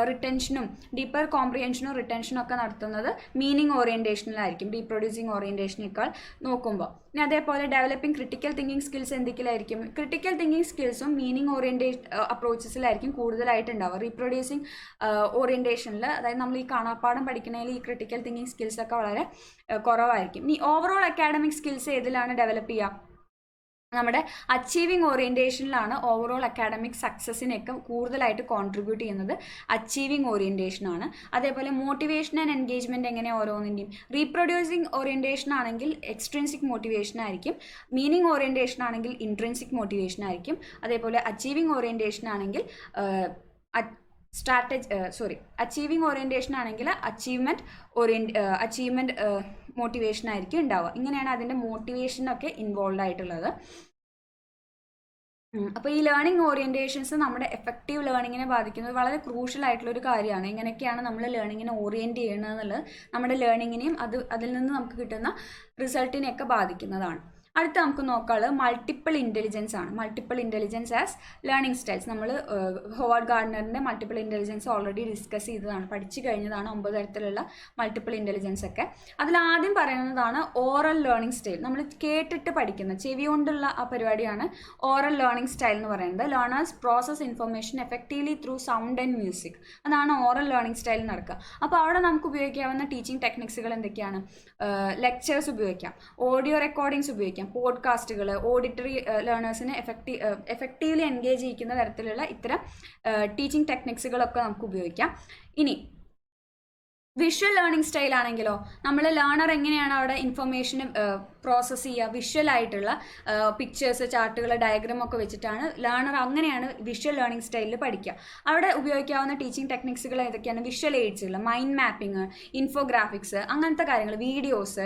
റിട്ടൻഷനും ഡീപ്പർ കോംപ്രിഹെൻഷനും റിട്ടൻഷനും ഒക്കെ നടത്തുന്നത് മീനിങ് ഓറിയൻറ്റേഷനിലായിരിക്കും, റീപ്രൊഡ്യൂസിങ് ഓറിയൻറ്റേഷനേക്കാൾ നോക്കുമ്പോൾ. ഇനി അതേപോലെ ഡെവലപ്പിംഗ് ക്രിട്ടിക്കൽ തിങ്കിങ് സ്കിൽസ് എന്തൊക്കെയായിരിക്കും? ക്രിട്ടിക്കൽ തിങ്കിങ് സ്കിൽസും മീനിങ് അപ്രോച്ചസിലായിരിക്കും കൂടുതലായിട്ട് ഉണ്ടാവുക. റീപ്രൊഡ്യൂസിങ് ഓറിയൻറ്റേഷനിൽ, അതായത് നമ്മൾ ഈ കാണാപ്പാഠം പഠിക്കുന്നതിൽ ഈ ക്രിട്ടിക്കൽ തിങ്കിങ് സ്കിൽസ് ഒക്കെ വളരെ കുറവായിരിക്കും. ഇനി ഓവറോൾ അക്കാഡമിക് സ്കിൽസ് ഏതിലാണ് ഡെവലപ്പ് ചെയ്യുക? നമ്മുടെ അച്ചീവിങ് ഓറിയൻറ്റേഷനിലാണ് ഓവറോൾ അക്കാഡമിക് സക്സസിനൊക്കെ കൂടുതലായിട്ട് കോൺട്രിബ്യൂട്ട് ചെയ്യുന്നത് അച്ചീവിങ് ഓറിയൻറ്റേഷനാണ്. അതേപോലെ മോട്ടിവേഷൻ ആൻഡ് എൻഗേജ്മെൻറ്റ് എങ്ങനെ ഓരോന്നിൻ്റെയും. റീപ്രൊഡ്യൂസിങ് ഓറിയൻറ്റേഷൻ ആണെങ്കിൽ എക്സ്ട്രിൻസിക് മോട്ടിവേഷൻ ആയിരിക്കും, മീനിങ് ഓറിയൻറ്റേഷൻ ആണെങ്കിൽ ഇൻട്രിൻസിക് മോട്ടിവേഷൻ ആയിരിക്കും. അതേപോലെ അച്ചീവിങ് ഓറിയൻറ്റേഷൻ ആണെങ്കിൽ അച്ചീവിങ് ഓറിയൻറ്റേഷൻ ആണെങ്കിൽ അച്ചീവ്മെൻറ്റ് മോട്ടിവേഷൻ ആയിരിക്കും ഉണ്ടാവുക. ഇങ്ങനെയാണ് അതിൻ്റെ മോട്ടിവേഷനൊക്കെ ഇൻവോൾവ് ആയിട്ടുള്ളത്. അപ്പോൾ ഈ ലേണിംഗ് ഓറിയൻറ്റേഷൻസ് നമ്മുടെ എഫക്റ്റീവ് ലേണിങ്ങിനെ ബാധിക്കുന്നത് വളരെ ക്രൂഷ്യൽ ആയിട്ടുള്ള ഒരു കാര്യമാണ്. എങ്ങനെയൊക്കെയാണ് നമ്മൾ ലേണിങ്ങിനെ ഓറിയൻറ്റ് ചെയ്യുന്നത് എന്നുള്ളത് നമ്മുടെ ലേണിങ്ങിനെയും അതിൽ നിന്ന് നമുക്ക് കിട്ടുന്ന റിസൾട്ടിനെയൊക്കെ ബാധിക്കുന്നതാണ്. അടുത്ത നമുക്ക് നോക്കാനുള്ളത് മൾട്ടിപ്പിൾ ഇൻ്റലിജൻസ് ആണ്. Multiple intelligence as learning styles. നമ്മൾ ഹോവാർഡ് ഗാർഡനറിൻ്റെ മൾട്ടിപ്പിൾ ഇൻ്റലിജൻസ് ഓൾറെഡി ഡിസ്കസ് ചെയ്തതാണ്, പഠിച്ചു കഴിഞ്ഞതാണ് 9 തരത്തിലുള്ള മൾട്ടിപ്പിൾ ഇൻ്റലിജൻസ് ഒക്കെ. അതിലാദ്യം പറയുന്നതാണ് ഓറൽ ലേണിംഗ് സ്റ്റൈൽ. നമ്മൾ കേട്ടിട്ട് പഠിക്കുന്ന, ചെവി കൊണ്ടുള്ള ആ പരിപാടിയാണ് ഓറൽ ലേണിംഗ് സ്റ്റൈൽ എന്ന് പറയുന്നത്. Learners process information effectively through sound and music. അതാണ് ഓറൽ ലേണിംഗ് സ്റ്റൈൽ നടക്കുക. അപ്പോൾ അവിടെ നമുക്ക് ഉപയോഗിക്കാവുന്ന ടീച്ചിങ് ടെക്നിക്സുകൾ എന്തൊക്കെയാണ്? ലെക്ചേഴ്സ് ഉപയോഗിക്കാം, ഓഡിയോ റെക്കോർഡിങ്സ് ഉപയോഗിക്കാം, പോഡ്കാസ്റ്റുകൾ, ഓഡിറ്ററി ലേണേഴ്സിനെ എഫക്റ്റീവ്ലി എൻഗേജ് ചെയ്യിക്കുന്ന തരത്തിലുള്ള ഇത്തരം ടീച്ചിങ് ടെക്നിക്സുകളൊക്കെ നമുക്ക് ഉപയോഗിക്കാം. ഇനി വിഷ്വൽ ലേണിംഗ് സ്റ്റൈൽ ആണെങ്കിലോ, നമ്മൾ ലേണർ എങ്ങനെയാണ് അവിടെ ഇൻഫർമേഷൻ പ്രോസസ്സ് ചെയ്യുക? വിഷ്വലായിട്ടുള്ള പിക്ചേഴ്സ്, ചാർട്ടുകൾ, ഡയഗ്രാം ഒക്കെ വെച്ചിട്ടാണ് ലേണർ, അങ്ങനെയാണ് വിഷ്വൽ ലേണിംഗ് സ്റ്റൈലിൽ പഠിക്കുക. അവിടെ ഉപയോഗിക്കാവുന്ന ടീച്ചിങ് ടെക്നിക്സുകൾ ഏതൊക്കെയാണ്? വിഷ്വൽ എയ്ഡ്സുകൾ, മൈൻഡ് മാപ്പിംഗ്, ഇൻഫോഗ്രാഫിക്സ്, അങ്ങനത്തെ കാര്യങ്ങൾ, വീഡിയോസ്,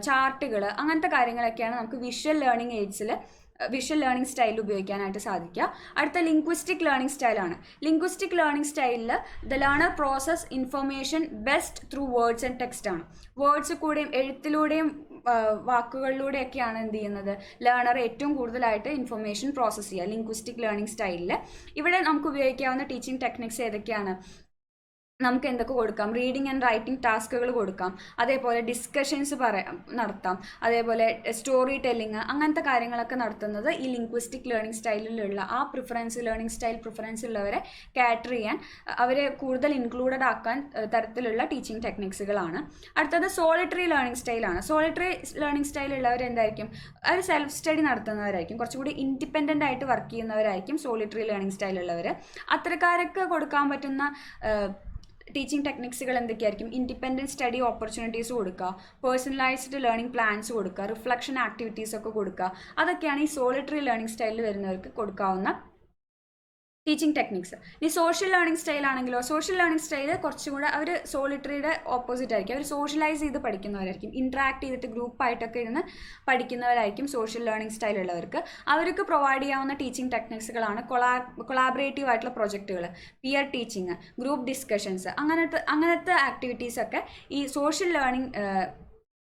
ചാർട്ടുകൾ, അങ്ങനത്തെ കാര്യങ്ങളൊക്കെയാണ് നമുക്ക് വിഷ്വൽ ലേണിംഗ് എയ്ഡ്സിൽ വിഷ്വൽ ലേണിംഗ് സ്റ്റൈലിൽ ഉപയോഗിക്കാനായിട്ട് സാധിക്കുക. അടുത്ത ലിംഗ്വിസ്റ്റിക് ലേണിംഗ് സ്റ്റൈലാണ്. ലിംഗ്വിസ്റ്റിക് ലേണിംഗ് സ്റ്റൈലിൽ the learner process information best through words and text ആണ്. വേർഡ്സ് കൂടെയും എഴുത്തിലൂടെയും വാക്കുകളിലൂടെയൊക്കെയാണ് എന്ത് ചെയ്യുന്നത്? ലേണർ ഏറ്റവും കൂടുതലായിട്ട് ഇൻഫർമേഷൻ പ്രോസസ്സ് ചെയ്യുക ലിംഗ്വിസ്റ്റിക് ലേണിംഗ് സ്റ്റൈലിൽ. ഇവിടെ നമുക്ക് ഉപയോഗിക്കാവുന്ന ടീച്ചിങ് ടെക്നിക്സ് ഏതൊക്കെയാണ്? നമുക്ക് എന്തൊക്കെ കൊടുക്കാം, റീഡിങ് ആൻഡ് റൈറ്റിംഗ് ടാസ്കുകൾ കൊടുക്കാം, അതേപോലെ ഡിസ്കഷൻസ് നടത്താം, അതേപോലെ സ്റ്റോറി ടെല്ലിങ്, അങ്ങനത്തെ കാര്യങ്ങളൊക്കെ നടത്തുന്നത് ഈ ലിംഗ്വിസ്റ്റിക് ലേണിംഗ് സ്റ്റൈലിലുള്ള ആ ലേണിംഗ് സ്റ്റൈൽ പ്രിഫറൻസ് ഉള്ളവരെ കാറ്റർ ചെയ്യാൻ, അവരെ കൂടുതൽ ഇൻക്ലൂഡഡ് ആക്കാൻ തരത്തിലുള്ള ടീച്ചിങ് ടെക്നിക്സുകളാണ്. അടുത്തത് സോളിറ്ററി ലേണിംഗ് സ്റ്റൈലാണ്. സോളിറ്ററി ലേണിംഗ് സ്റ്റൈൽ ഉള്ളവർ എന്തായിരിക്കും, അവർ സെൽഫ് സ്റ്റഡി നടത്തുന്നവരായിരിക്കും, കുറച്ചുകൂടി ഇൻഡിപെൻഡൻ്റ് ആയിട്ട് വർക്ക് ചെയ്യുന്നവരായിരിക്കും സോളിറ്ററി ലേണിംഗ് സ്റ്റൈൽ ഉള്ളവർ. അത്തരക്കാർക്ക് കൊടുക്കാൻ പറ്റുന്ന ടീച്ചിങ് ടെക്നിക്സുകൾ എന്തൊക്കെയായിരിക്കും, ഇൻഡിപെൻഡൻറ്റ് സ്റ്റഡി ഓപ്പർച്യൂണിറ്റീസ് കൊടുക്കുക, പേഴ്സണലൈസ്ഡ് ലേണിംഗ് പ്ലാൻസ് കൊടുക്കുക, റിഫ്ലക്ഷൻ ആക്ടിവിറ്റീസ് ഒക്കെ കൊടുക്കുക. അതൊക്കെയാണ് ഈ സോളിറ്ററി ലേണിംഗ് സ്റ്റൈലിൽ വരുന്നവർക്ക് കൊടുക്കാവുന്ന ടീച്ചിങ് ടെക്നിക്സ്. ഇനി സോഷ്യൽ ലേണിംഗ് സ്റ്റൈൽ ആണെങ്കിലോ, സോഷ്യൽ ലേണിംഗ് സ്റ്റൈൽ കുറച്ചും കൂടെ അവർ സോളിറ്ററിയുടെ ഓപ്പോസിറ്റ് ആയിരിക്കും. അവർ സോഷ്യലൈസ് ചെയ്ത് പഠിക്കുന്നവരായിരിക്കും, ഇൻട്രാക്ട് ചെയ്തിട്ട് ഗ്രൂപ്പായിട്ടൊക്കെ ഇരുന്ന് പഠിക്കുന്നവരായിരിക്കും സോഷ്യൽ ലേണിംഗ് സ്റ്റൈൽ ഉള്ളവർക്ക്. അവർക്ക് പ്രൊവൈഡ് ചെയ്യാവുന്ന ടീച്ചിങ് ടെക്നിക്സുകളാണ് കൊളാബറേറ്റീവ് ആയിട്ടുള്ള പ്രൊജക്റ്റുകൾ, പിയർ ടീച്ചിങ്, ഗ്രൂപ്പ് ഡിസ്കഷൻസ്, അങ്ങനത്തെ ആക്ടിവിറ്റീസൊക്കെ ഈ സോഷ്യൽ ലേണിംഗ്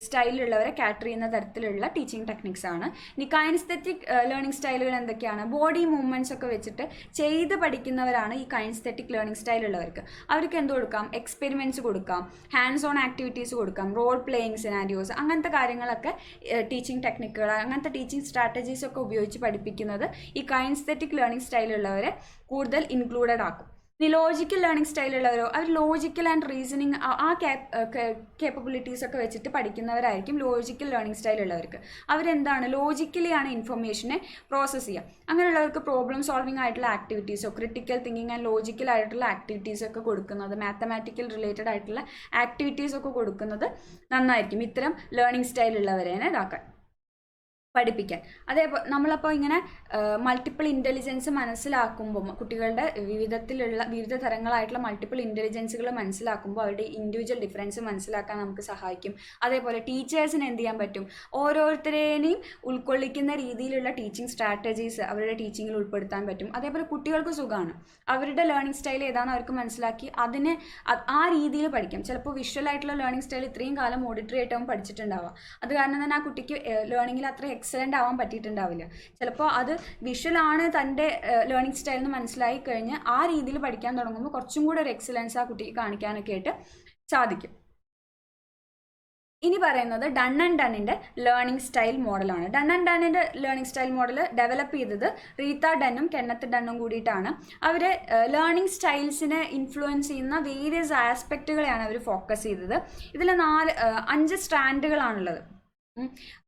സ്റ്റൈലിലുള്ളവരെ കാറ്റർ ചെയ്യുന്ന തരത്തിലുള്ള ടീച്ചിങ് ടെക്നിക്സ് ആണ്. ഇനി കൈനസ്തെറ്റിക് ലേണിംഗ് സ്റ്റൈലുകൾ എന്തൊക്കെയാണ്, ബോഡി മൂവ്മെൻറ്റ്സ് ഒക്കെ വെച്ചിട്ട് ചെയ്ത് പഠിക്കുന്നവരാണ് ഈ കൈനസ്തെറ്റിക് ലേണിംഗ് സ്റ്റൈലുള്ളവർക്ക്. അവർക്ക് എന്ത് കൊടുക്കാം, എക്സ്പെരിമെൻറ്റ്സ് കൊടുക്കാം, ഹാൻഡ്സ് ഓൺ ആക്ടിവിറ്റീസ് കൊടുക്കാം, റോൾ പ്ലേയിങ് സിനാരിയോസ്, അങ്ങനത്തെ കാര്യങ്ങളൊക്കെ ടീച്ചിങ് ടെക്നിക്കുകൾ, അങ്ങനത്തെ ടീച്ചിങ് സ്ട്രാറ്റജീസ് ഒക്കെ ഉപയോഗിച്ച് പഠിപ്പിക്കുന്നത് ഈ കൈനസ്തെറ്റിക് ലേണിംഗ് സ്റ്റൈലുള്ളവരെ കൂടുതൽ ഇൻക്ലൂഡഡ് ആക്കും. ഇനി ലോജിക്കൽ ലേണിംഗ് സ്റ്റൈലുള്ളവരോ, അവർ ലോജിക്കൽ ആൻഡ് റീസണിങ് ആ കേപ്പബിലിറ്റീസ് ഒക്കെ വെച്ചിട്ട് പഠിക്കുന്നവരായിരിക്കും ലോജിക്കൽ ലേണിംഗ് സ്റ്റൈലുള്ളവർക്ക്. അവരെന്താണ്, ലോജിക്കലി ആണ് ഇൻഫർമേഷനെ പ്രോസസ്സ് ചെയ്യുക. അങ്ങനെയുള്ളവർക്ക് പ്രോബ്ലം സോൾവിങ് ആയിട്ടുള്ള ആക്ടിവിറ്റീസോ, ക്രിട്ടിക്കൽ തിങ്കിങ് ആൻഡ് ലോജിക്കൽ ആയിട്ടുള്ള ആക്ടിവിറ്റീസ് ഒക്കെ കൊടുക്കുന്നത്, മാത്തമാറ്റിക്കൽ റിലേറ്റഡ് ആയിട്ടുള്ള ആക്ടിവിറ്റീസ് ഒക്കെ കൊടുക്കുന്നത് നന്നായിരിക്കും ഇത്തരം ലേണിംഗ് സ്റ്റൈലുള്ളവരെ ഇതാക്കാൻ, പഠിപ്പിക്കാൻ. അതേപോലെ നമ്മളപ്പോൾ ഇങ്ങനെ മൾട്ടിപ്പിൾ ഇൻ്റലിജൻസ് മനസ്സിലാക്കുമ്പോൾ, കുട്ടികളുടെ വിവിധ തരങ്ങളായിട്ടുള്ള മൾട്ടിപ്പിൾ ഇൻ്റലിജൻസുകൾ മനസ്സിലാക്കുമ്പോൾ അവരുടെ ഇൻഡിവിജ്വൽ ഡിഫറൻസ് മനസ്സിലാക്കാൻ നമുക്ക് സഹായിക്കും. അതേപോലെ ടീച്ചേഴ്സിന് എന്ത് ചെയ്യാൻ പറ്റും, ഓരോരുത്തരെയും ഉൾക്കൊള്ളിക്കുന്ന രീതിയിലുള്ള ടീച്ചിങ് സ്ട്രാറ്റജീസ് അവരുടെ ടീച്ചിങ്ങിൽ ഉൾപ്പെടുത്താൻ പറ്റും. അതേപോലെ കുട്ടികൾക്ക് സുഖമാണ്, അവരുടെ ലേണിംഗ് സ്റ്റൈൽ ഏതാണെന്ന് അവർക്ക് മനസ്സിലാക്കി അതിനെ ആ രീതിയിൽ പഠിക്കാം. ചിലപ്പോൾ വിഷ്വൽ ആയിട്ടുള്ള ലേണിംഗ് സ്റ്റൈൽ ഇത്രയും കാലം ഓഡിറ്ററി ആയിട്ടാവും പഠിച്ചിട്ടുണ്ടാവുക. അത് കാരണം തന്നെ ആ കുട്ടിക്ക് ലേണിങ്ങിൽ അത്ര എക്സലൻ്റ് ആവാൻ പറ്റിയിട്ടുണ്ടാവില്ല. ചിലപ്പോൾ അത് വിഷ്വലാണ് തൻ്റെ ലേണിംഗ് സ്റ്റൈൽ എന്ന് മനസ്സിലായി കഴിഞ്ഞ് ആ രീതിയിൽ പഠിക്കാൻ തുടങ്ങുമ്പോൾ കുറച്ചും കൂടെ ഒരു എക്സലൻസ് ആ കുട്ടിക്ക് കാണിക്കാനൊക്കെ ആയിട്ട് സാധിക്കും. ഇനി പറയുന്നത് ഡൺ ആൻഡ് ഡണ്ണിൻ്റെ ലേണിംഗ് സ്റ്റൈൽ മോഡലാണ്. ഡൺ ആൻഡ് ഡണ്ണിൻ്റെ ലേണിംഗ് സ്റ്റൈൽ മോഡൽ ഡെവലപ്പ് ചെയ്തത് റീത്ത ഡണ്ണും കെന്നത്ത് ഡണ്ണും കൂടിയിട്ടാണ്. അവർ ലേണിംഗ് സ്റ്റൈൽസിനെ ഇൻഫ്ലുവൻസ് ചെയ്യുന്ന വേരിയസ് ആസ്പെക്റ്റുകളെയാണ് അവർ ഫോക്കസ് ചെയ്തത്. ഇതിൽ 5 സ്ട്രാൻഡുകളാണുള്ളത്.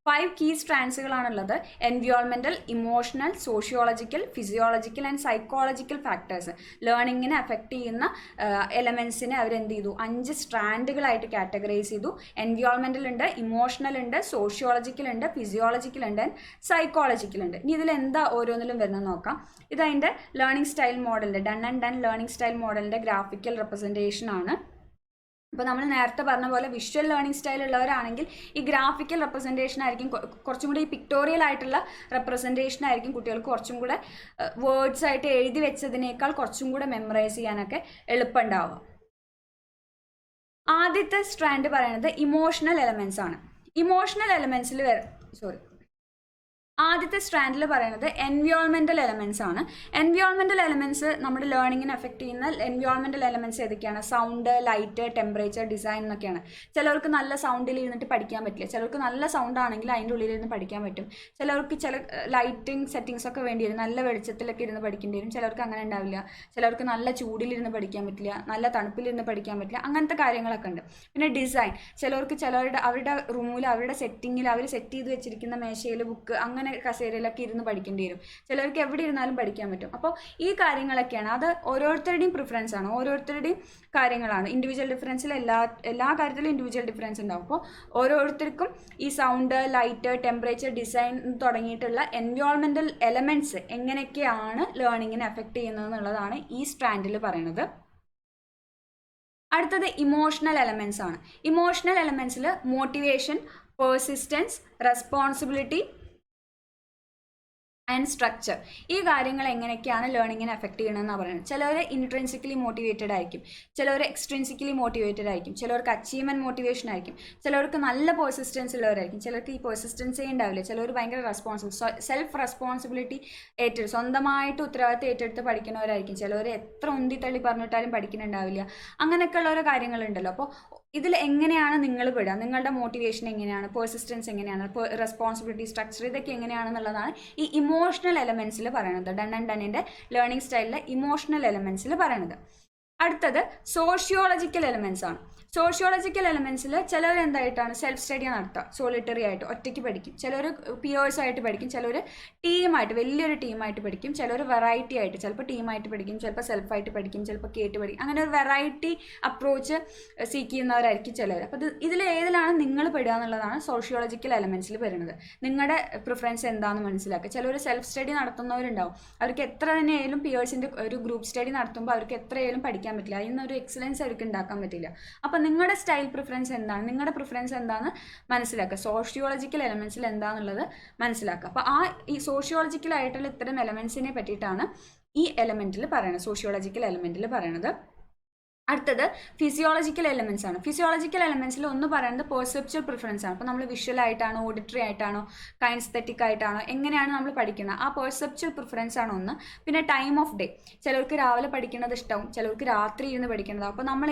5 കീ സ്ട്രാൻഡ്സുകളാണുള്ളത്. Environmental, emotional, sociological, physiological and psychological factors. ലേണിങ്ങിനെ അഫക്റ്റ് ചെയ്യുന്ന എലമെൻസിനെ അവരെന്ത് ചെയ്തു, 5 സ്ട്രാൻഡുകളായിട്ട് കാറ്റഗറൈസ് ചെയ്തു. എൻവയോൺമെൻറ്റൽ ഉണ്ട്, ഇമോഷണൽ ഉണ്ട്, സോഷ്യോളജിക്കൽ ഉണ്ട്, ഫിസിയോളജിക്കൽ ഉണ്ട്, ആൻഡ് സൈക്കോളജിക്കൽ ഉണ്ട്. ഇനി ഇതിൽ എന്താ ഓരോന്നിലും വരുന്നത് നോക്കാം. ഇതതിൻ്റെ ലേണിംഗ് സ്റ്റൈൽ മോഡലിൻ്റെ, Dunn and Dunn learning style മോഡലിൻ്റെ ഗ്രാഫിക്കൽ റെപ്രസെൻറ്റേഷൻ ആണ്. അപ്പോൾ നമ്മൾ നേരത്തെ പറഞ്ഞ പോലെ വിഷ്വൽ ലേണിംഗ് സ്റ്റൈൽ ഉള്ളവരാണെങ്കിൽ ഈ ഗ്രാഫിക്കൽ റെപ്രസെൻറ്റേഷൻ ആയിരിക്കും കുറച്ചും കൂടി, ഈ പിക്ടോറിയൽ ആയിട്ടുള്ള റെപ്രസെൻറ്റേഷൻ ആയിരിക്കും കുട്ടികൾക്ക് കുറച്ചും കൂടെ വേർഡ്സ് ആയിട്ട് എഴുതി വെച്ചതിനേക്കാൾ കുറച്ചും കൂടെ മെമ്മറൈസ് ചെയ്യാനൊക്കെ എളുപ്പമുണ്ടാവുക. ആദ്യത്തെ സ്ട്രാൻഡ് പറയുന്നത് ഇമോഷണൽ എലമെൻറ്റ്സ് ആണ്. ഇമോഷണൽ എലമെൻറ്റ്സിൽ ആദ്യത്തെ സ്ട്രാൻഡിൽ പറയുന്നത് എൻവയോൺമെൻറ്റൽ എലമെൻറ്റ്സ് ആണ്. എൻവയോൺമെൻറ്റൽ എലമെൻറ്റ്സ് നമ്മുടെ ലേണിങ്ങിനെ എഫക്റ്റ് ചെയ്യുന്ന എൻവയോൺമെൻറ്റൽ എലമെൻറ്റ്സ് ഏതൊക്കെയാണ്, സൗണ്ട്, ലൈറ്റ്, ടെമ്പറേച്ചർ, ഡിസൈൻ എന്നൊക്കെയാണ്. ചിലർക്ക് നല്ല സൗണ്ടിൽ ഇരുന്നിട്ട് പഠിക്കാൻ പറ്റില്ല, ചിലർക്ക് നല്ല സൗണ്ട് ആണെങ്കിൽ അതിൻ്റെ ഉള്ളിൽ ഇരുന്ന് പഠിക്കാൻ പറ്റും. ചിലർക്ക് ലൈറ്റിംഗ് സെറ്റിങ്സ് ഒക്കെ വേണ്ടി വരും, നല്ല വെളിച്ചത്തിലൊക്കെ ഇരുന്ന് പഠിക്കേണ്ടി വരും. ചിലർക്ക് അങ്ങനെ ഉണ്ടാവില്ല. ചിലർക്ക് നല്ല ചൂടിലിരുന്ന് പഠിക്കാൻ പറ്റില്ല, നല്ല തണുപ്പിലിരുന്ന് പഠിക്കാൻ പറ്റില്ല. അങ്ങനത്തെ കാര്യങ്ങളൊക്കെ ഉണ്ട്. പിന്നെ ഡിസൈൻ, അവരുടെ റൂമിൽ, അവരുടെ സെറ്റിങ്ങിൽ അവർ സെറ്റ് ചെയ്ത് വെച്ചിരിക്കുന്ന മേശയിൽ ബുക്ക്, അങ്ങനെ കസേരയിലൊക്കെ ഇരുന്ന് പഠിക്കേണ്ടി വരും. ചിലർക്ക് എവിടെ ഇരുന്നാലും പഠിക്കാൻ പറ്റും. അപ്പോൾ ഈ കാര്യങ്ങളൊക്കെയാണ്, അത് ഓരോരുത്തരുടെയും പ്രിഫറൻസ് ആണ്, ഓരോരുത്തരുടെയും കാര്യങ്ങളാണ്. ഇൻഡിവിജ്വൽ ഡിഫറൻസിൽ എല്ലാ കാര്യത്തിലും ഇൻഡിവിജ്വൽ ഡിഫറൻസ് ഉണ്ടാവും. അപ്പോൾ ഓരോരുത്തർക്കും ഈ സൗണ്ട്, ലൈറ്റ്, ടെമ്പറേച്ചർ, ഡിസൈൻ തുടങ്ങിയിട്ടുള്ള എൻവയോൺമെൻറ്റൽ എലമെൻറ്റ്സ് എങ്ങനെയൊക്കെയാണ് ലേണിങ്ങിനെ എഫക്റ്റ് ചെയ്യുന്നത് എന്നുള്ളതാണ് ഈ സ്ട്രാൻഡിൽ പറയുന്നത്. അടുത്തത് ഇമോഷണൽ എലമെൻറ്റ്സ് ആണ്. ഇമോഷണൽ എലമെൻറ്റ്സിൽ motivation, persistence, responsibility and structure. ഈ കാര്യങ്ങൾ എങ്ങനെയൊക്കെയാണ് ലേണിങ്ങിനെ എഫക്ട് ചെയ്യണമെന്നാണ് പറയുന്നത്. ചിലവർ ഇൻട്രിൻസിക്കലി മോട്ടിവേറ്റഡ് ആയിരിക്കും, ചിലവർ എക്സ്ട്രിൻസിക്കലി മോട്ടിവേറ്റഡ് ആയിരിക്കും, ചിലവർക്ക് അച്ചീവ്മെൻറ്റ് മോട്ടിവേഷൻ ആയിരിക്കും, ചിലവർക്ക് നല്ല പെർസിസ്റ്റൻസ് ഉള്ളവരായിരിക്കും, ചിലർക്ക് ഈ പെർസിസ്റ്റൻസേ ഉണ്ടാവില്ല, ചിലവർ ഭയങ്കര സെൽഫ് റെസ്പോൺസിബിലിറ്റി ഏറ്റെടുത്ത് സ്വന്തമായിട്ട് ഉത്തരവാദിത്തം ഏറ്റെടുത്ത് പഠിക്കുന്നവരായിരിക്കും, ചിലവർ എത്ര ഉന്തിത്തള്ളി പറഞ്ഞിട്ടാലും പഠിക്കുന്നുണ്ടാവില്ല. അങ്ങനെയൊക്കെ ഉള്ള ഓരോ കാര്യങ്ങളുണ്ടല്ലോ. അപ്പോൾ ഇതിൽ എങ്ങനെയാണ് നിങ്ങൾ പെടുക, നിങ്ങളുടെ മോട്ടിവേഷൻ എങ്ങനെയാണ്, പെർസിസ്റ്റൻസ് എങ്ങനെയാണ്, റെസ്പോൺസിബിലിറ്റി, സ്ട്രക്ചർ, ഇതൊക്കെ എങ്ങനെയാണെന്നുള്ളതാണ് ഈ ഇമോഷണൽ എലമെൻറ്റ്സിൽ പറയുന്നത്. ഡൺ ആൻഡ് ഡണ്ണിൻ്റെ ലേണിംഗ് സ്റ്റൈലിലെ ഇമോഷണൽ എലമെൻറ്റ്സിൽ പറയുന്നത്. അടുത്തത് സോഷ്യോളജിക്കൽ എലമെൻറ്റ്സ് ആണ്. സോഷ്യോളജിക്കൽ എലമെൻറ്റ്സിൽ ചിലവർ എന്തായിട്ടാണ് സെൽഫ് സ്റ്റഡി നടത്തുക, സോളിറ്ററി ആയിട്ട് ഒറ്റയ്ക്ക് പഠിക്കും, ചിലർ പിയേഴ്സായിട്ട് പഠിക്കും, ചിലർ ടീമായിട്ട് വലിയൊരു ടീമായിട്ട് പഠിക്കും, ചിലർ വെറൈറ്റി ആയിട്ട് ചിലപ്പോൾ ടീമായിട്ട് പഠിക്കും, ചിലപ്പോൾ സെൽഫായിട്ട് പഠിക്കും, ചിലപ്പോൾ കേട്ട് പഠിക്കും, അങ്ങനെ ഒരു വെറൈറ്റി അപ്രോച്ച് സീക്ക് ചെയ്യുന്നവരായിരിക്കും ചിലർ. അപ്പോൾ ഇതിൽ ഏതിലാണ് നിങ്ങൾ പെടുക എന്നുള്ളതാണ് സോഷ്യോളജിക്കൽ എലമെൻറ്റ്സിൽ വരുന്നത്. നിങ്ങളുടെ പ്രിഫറൻസ് എന്താണെന്ന് മനസ്സിലാക്കുക. ചിലർ സെൽഫ് സ്റ്റഡി നടത്തുന്നവരുണ്ടാവും, അവർക്ക് എത്ര തന്നെയായാലും പിയേഴ്സിൻ്റെ ഒരു ഗ്രൂപ്പ് സ്റ്റഡി നടത്തുമ്പോൾ അവർക്ക് എത്രയായാലും പഠിക്കാൻ പറ്റില്ല, അതിൽ നിന്നൊരു എക്സലൻസ് അവർക്ക് ഉണ്ടാക്കാൻ പറ്റില്ല. അപ്പോൾ നിങ്ങളുടെ സ്റ്റൈൽ പ്രിഫറൻസ് എന്താണ്, നിങ്ങളുടെ പ്രിഫറൻസ് എന്താണെന്ന് മനസ്സിലാക്കുക. സോഷ്യോളജിക്കൽ എലമെൻറ്റ്സിൽ എന്താണെന്നുള്ളത് മനസ്സിലാക്കുക. അപ്പോൾ ഈ സോഷ്യോളജിക്കൽ ആയിട്ടുള്ള ഇത്തരം എലമെൻറ്റ്സിനെ പറ്റിയിട്ടാണ് ഈ എലമെൻറ്റിൽ പറയുന്നത്, സോഷ്യോളജിക്കൽ എലമെൻറ്റിൽ പറയുന്നത്. അടുത്തത് ഫിസിയോളജിക്കൽ എലമെൻറ്റ്സ് ആണ്. ഫിസിയോളജിക്കൽ എലമെൻറ്റ്സിൽ ഒന്ന് പറയുന്നത് പെർസെപ്ച്വൽ പ്രിഫറൻസ് ആണ്. അപ്പോൾ നമ്മൾ വിഷ്വൽ ആയിട്ടാണോ, ഓഡിറ്ററി ആയിട്ടാണോ, കൈൻസ്തെറ്റിക് ആയിട്ടാണോ, എങ്ങനെയാണ് നമ്മൾ പഠിക്കുന്നത്, ആ പെർസെപ്ച്വൽ പ്രിഫറൻസ് ആണ് ഒന്ന്. പിന്നെ ടൈം ഓഫ് ഡേ, ചിലർക്ക് രാവിലെ പഠിക്കുന്നത് ഇഷ്ടവും, ചിലർക്ക് രാത്രി ഇരുന്ന് പഠിക്കുന്നതാവും. അപ്പോൾ നമ്മൾ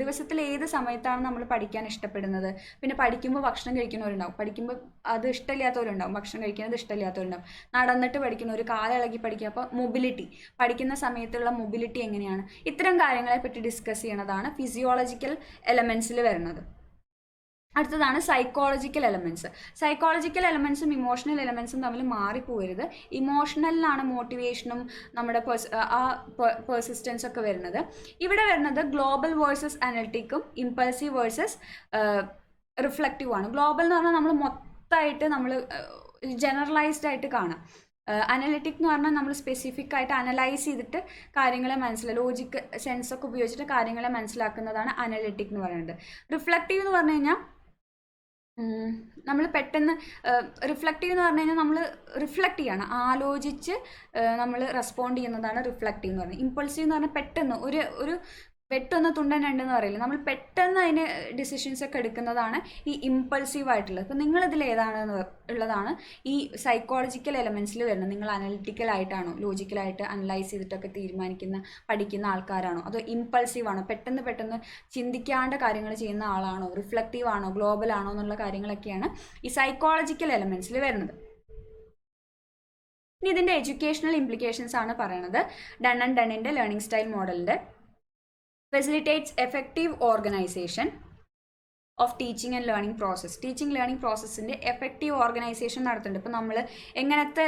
ദിവസത്തിൽ ഏത് സമയത്താണ് നമ്മൾ പഠിക്കാൻ ഇഷ്ടപ്പെടുന്നത്. പിന്നെ പഠിക്കുമ്പോൾ ഭക്ഷണം കഴിക്കുന്നവരുണ്ടാവും, പഠിക്കുമ്പോൾ അത് ഇഷ്ടമില്ലാത്തവരുണ്ടാവും, ഭക്ഷണം കഴിക്കുന്നത് ഇഷ്ടമില്ലാത്തവരുണ്ടാവും, നടന്നിട്ട് പഠിക്കുന്ന, ഒരു കാലിളകി പഠിക്കുക. അപ്പോൾ മൊബിലിറ്റി, പഠിക്കുന്ന സമയത്തുള്ള മൊബിലിറ്റി എങ്ങനെയാണ്, ഇത്തരം കാര്യങ്ങളെ പറ്റി ഡിസ്കസ് ചെയ്യണതാണ് ഫിസിയോളജിക്കൽ എലമെൻറ്റ്സിൽ വരുന്നത്. അടുത്തതാണ് സൈക്കോളജിക്കൽ എലമെൻറ്റ്സ്. സൈക്കോളജിക്കൽ എലമെൻറ്റ്സും ഇമോഷണൽ എലമെൻറ്റ്സും തമ്മിൽ മാറിപ്പോകരുത്. ഇമോഷണലിലാണ് മോട്ടിവേഷനും നമ്മുടെ പെർസിസ്റ്റൻസ് ഒക്കെ വരുന്നത്. ഇവിടെ വരുന്നത് ഗ്ലോബൽ വേഴ്സസ് അനലിറ്റിക്കും ഇമ്പൾസീവ് വേഴ്സസ് റിഫ്ലക്റ്റീവ് ആണ്. ഗ്ലോബൽ എന്ന് പറഞ്ഞാൽ നമ്മൾ മൊത്തമായിട്ട് നമ്മൾ ജനറലൈസ്ഡ് ആയിട്ട് കാണാം. അനലിറ്റിക് എന്ന് പറഞ്ഞാൽ നമ്മൾ സ്പെസിഫിക് ആയിട്ട് അനലൈസ് ചെയ്തിട്ട് കാര്യങ്ങളെ ലോജിക് സെൻസൊക്കെ ഉപയോഗിച്ചിട്ട് കാര്യങ്ങളെ മനസ്സിലാക്കുന്നതാണ് അനലിറ്റിക് എന്ന് പറയുന്നത്. റിഫ്ലക്റ്റീവ് എന്ന് പറഞ്ഞു കഴിഞ്ഞാൽ നമ്മൾ പെട്ടെന്ന് റിഫ്ലക്റ്റീവ് എന്ന് പറഞ്ഞു കഴിഞ്ഞാൽ നമ്മൾ റിഫ്ലക്റ്റ് ചെയ്യണം, ആലോചിച്ച് നമ്മൾ റെസ്പോണ്ട് ചെയ്യുന്നതാണ് റിഫ്ലക്റ്റീവ് എന്ന് പറയുന്നത്. ഇമ്പൾസീവ് എന്ന് പറഞ്ഞാൽ പെട്ടെന്ന് ഒരു പെട്ടെന്ന് തുണ്ടൻ രണ്ടെന്ന് പറയില്ല, നമ്മൾ പെട്ടെന്ന് അതിന് ഡിസിഷൻസ് ഒക്കെ എടുക്കുന്നതാണ് ഈ ഇമ്പൾസീവ് ആയിട്ടുള്ളത്. അപ്പോൾ നിങ്ങളിതിൽ ഏതാണെന്ന് ഉള്ളതാണ് ഈ സൈക്കോളജിക്കൽ എലമെൻറ്റ്സിൽ വരുന്നത്. നിങ്ങൾ അനലിറ്റിക്കൽ ആയിട്ടാണോ, ലോജിക്കലായിട്ട് അനലൈസ് ചെയ്തിട്ടൊക്കെ പഠിക്കുന്ന ആൾക്കാരാണോ, അതോ ഇമ്പൾസീവ് ആണോ, പെട്ടെന്ന് ചിന്തിക്കാണ്ട് കാര്യങ്ങൾ ചെയ്യുന്ന ആളാണോ, റിഫ്ലക്റ്റീവ് ആണോ, ഗ്ലോബൽ ആണോ എന്നുള്ള കാര്യങ്ങളൊക്കെയാണ് ഈ സൈക്കോളജിക്കൽ എലമെൻറ്റ്സിൽ വരുന്നത്. ഇനി ഇതിൻ്റെ എഡ്യൂക്കേഷണൽ ഇംപ്ലിക്കേഷൻസ് ആണ് പറയുന്നത്. ഡൺ ആൻഡ് ഡണ്ണിൻ്റെ ലേണിംഗ് സ്റ്റൈൽ മോഡലിൻ്റെ facilitates effective organization of teaching and learning process. Teaching learning പ്രോസസ്സിൻ്റെ എഫക്റ്റീവ് ഓർഗനൈസേഷൻ നടത്തുന്നുണ്ട്. ഇപ്പോൾ നമ്മൾ എങ്ങനത്തെ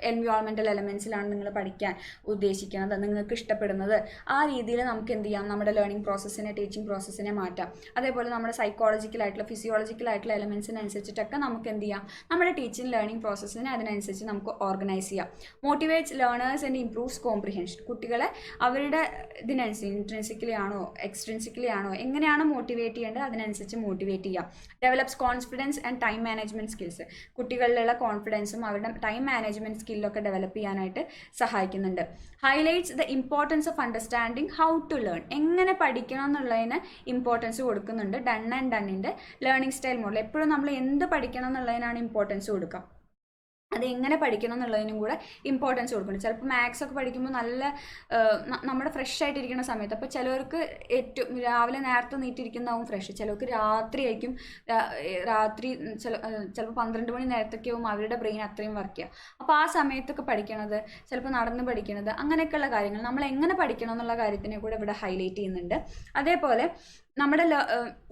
എൻവയോൺമെൻറ്റൽ എലമെൻറ്റ്സിലാണ് നിങ്ങൾ പഠിക്കാൻ ഉദ്ദേശിക്കുന്നത്, നിങ്ങൾക്ക് ഇഷ്ടപ്പെടുന്നത്, ആ രീതിയിൽ നമുക്ക് എന്ത് ചെയ്യാം, നമ്മുടെ ലേണിംഗ് പ്രോസസ്സിനെ, ടീച്ചിങ് പ്രോസസ്സിനെ മാറ്റാം. അതേപോലെ നമ്മുടെ സൈക്കോളജിക്കലായിട്ടുള്ള ഫിസിയോളജിക്കലായിട്ടുള്ള എലമെൻറ്റ്സിനനുസരിച്ചിട്ടൊക്കെ നമുക്ക് എന്ത് ചെയ്യാം, നമ്മുടെ ടീച്ചിങ് ലേണിംഗ് പ്രോസസ്സിനെ അതിനനുസരിച്ച് നമുക്ക് ഓർഗനൈസ് ചെയ്യാം. Motivates learners and improves comprehension. കുട്ടികളെ അവരുടെ ഇതിനനുസരിച്ച് ഇൻട്രിൻസിക്കലി ആണോ എക്സ്ട്രിൻസിക്കലി ആണോ എങ്ങനെയാണ് മോട്ടിവേറ്റ് ചെയ്യേണ്ടത് അതിനനുസരിച്ച് മോട്ടിവേറ്റ് ചെയ്യാം. Develops confidence and time management skills. കുട്ടികളിലുള്ള കോൺഫിഡൻസും അവരുടെ ടൈം മാനേജ്മെൻറ്റ് സ്കില്ലൊക്കെ ഡെവലപ്പ് ചെയ്യാനായിട്ട് സഹായിക്കുന്നുണ്ട്. Highlights the importance of understanding how to learn. എങ്ങനെ പഠിക്കണം എന്നുള്ളതിന് ഇമ്പോർട്ടൻസ് കൊടുക്കുന്നുണ്ട് ഡൺ ആൻഡ് ഡണ്ണിൻ്റെ ലേണിംഗ് സ്റ്റൈൽ മോഡൽ. എപ്പോഴും നമ്മൾ എന്ത് പഠിക്കണം എന്നുള്ളതിനാണ് ഇമ്പോർട്ടൻസ് കൊടുക്കുക, അത് എങ്ങനെ പഠിക്കണം എന്നുള്ളതിനും കൂടെ ഇമ്പോർട്ടൻസ് കൊടുക്കുന്നുണ്ട്. ചിലപ്പോൾ മാത്സ് ഒക്കെ പഠിക്കുമ്പോൾ നല്ല നമ്മുടെ ഫ്രഷ് ആയിട്ടിരിക്കുന്ന സമയത്ത്, അപ്പോൾ ചിലവർക്ക് ഏറ്റവും രാവിലെ നേരത്തെ നീട്ടിരിക്കുന്നതാവും ഫ്രഷ്, ചിലർക്ക് രാത്രി ആയിരിക്കും, ചിലപ്പോൾ 12 മണി നേരത്തൊക്കെ ആവും അവരുടെ ബ്രെയിൻ അത്രയും വർക്ക് ചെയ്യുക. അപ്പോൾ ആ സമയത്തൊക്കെ പഠിക്കണത്, ചിലപ്പോൾ നടന്ന് പഠിക്കണത്, അങ്ങനെയൊക്കെയുള്ള കാര്യങ്ങൾ നമ്മൾ എങ്ങനെ പഠിക്കണം എന്നുള്ള കാര്യത്തിനെ കൂടെ ഇവിടെ ഹൈലൈറ്റ് ചെയ്യുന്നുണ്ട്. അതേപോലെ നമ്മുടെ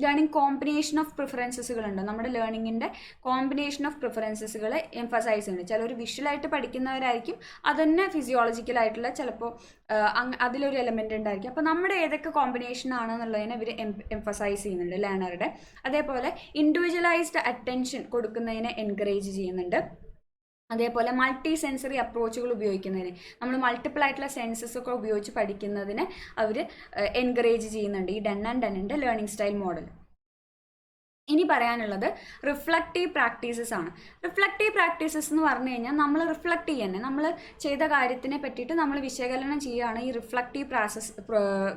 ലേണിംഗ് കോമ്പിനേഷൻ ഓഫ് പ്രിഫറൻസസുകളുണ്ട്. നമ്മുടെ ലേണിങ്ങിൻ്റെ കോമ്പിനേഷൻ ഓഫ് പ്രിഫറൻസസുകൾ എംഫസൈസ് ചെയ്യുന്നുണ്ട്. ചിലർ വിഷ്വലായിട്ട് പഠിക്കുന്നവരായിരിക്കും, അതുതന്നെ ഫിസിയോളജിക്കലായിട്ടുള്ള ചിലപ്പോൾ അതിലൊരു എലമെൻ്റ് ഉണ്ടായിരിക്കും. അപ്പോൾ നമ്മുടെ ഏതൊക്കെ കോമ്പിനേഷൻ ആണെന്നുള്ളതിനെ ഇവർ എംഫസൈസ് ചെയ്യുന്നുണ്ട് ലേണറുടെ. അതേപോലെ ഇൻഡിവിജ്വലൈസ്ഡ് അറ്റൻഷൻ കൊടുക്കുന്നതിനെ എൻകറേജ് ചെയ്യുന്നുണ്ട്. അതേപോലെ മൾട്ടി സെൻസറി അപ്രോച്ചുകൾ ഉപയോഗിക്കുന്നതിന്, നമ്മൾ മൾട്ടിപ്പിൾ ആയിട്ടുള്ള സെൻസസ് ഒക്കെ ഉപയോഗിച്ച് പഠിക്കുന്നതിന് അവർ എൻകറേജ് ചെയ്യുന്നുണ്ട് ഈ ഡൺ ആൻഡ് ഡണ്ണിൻ്റെ ലേണിംഗ് സ്റ്റൈൽ മോഡൽ. ഇനി പറയാനുള്ളത് റിഫ്ലക്റ്റീവ് പ്രാക്ടീസസ് ആണ്. റിഫ്ലക്റ്റീവ് പ്രാക്ടീസസ് എന്ന് പറഞ്ഞു കഴിഞ്ഞാൽ നമ്മൾ റിഫ്ലക്റ്റ് ചെയ്യുന്നത്, നമ്മൾ ചെയ്ത കാര്യത്തിനെ പറ്റിയിട്ട് നമ്മൾ വിശകലനം ചെയ്യുകയാണ് ഈ റിഫ്ലക്റ്റീവ്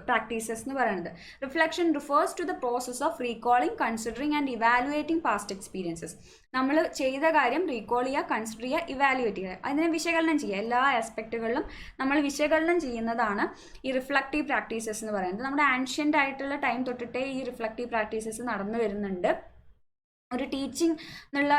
പ്രാക്ടീസസ് എന്ന് പറയുന്നത്. Reflection refers to the process of recalling, considering and evaluating past experiences. നമ്മൾ ചെയ്ത കാര്യം റീകോൾ ചെയ്യുക, കൺസിഡർ ചെയ്യുക, ഇവാലുവേറ്റ് ചെയ്യുക, അതിനെ വിശകലനം ചെയ്യുക. എല്ലാ ആസ്പെക്റ്റുകളിലും നമ്മൾ വിശകലനം ചെയ്യുന്നതാണ് ഈ റിഫ്ലക്റ്റീവ് പ്രാക്ടീസസ് എന്ന് പറയുന്നത്. നമ്മുടെ ആൻഷ്യൻ്റ് ആയിട്ടുള്ള ടൈം തൊട്ടിട്ടേ ഈ റിഫ്ലക്റ്റീവ് പ്രാക്ടീസസ് നടന്നു വരുന്നുണ്ട്. ഒരു ടീച്ചിങ് എന്നുള്ള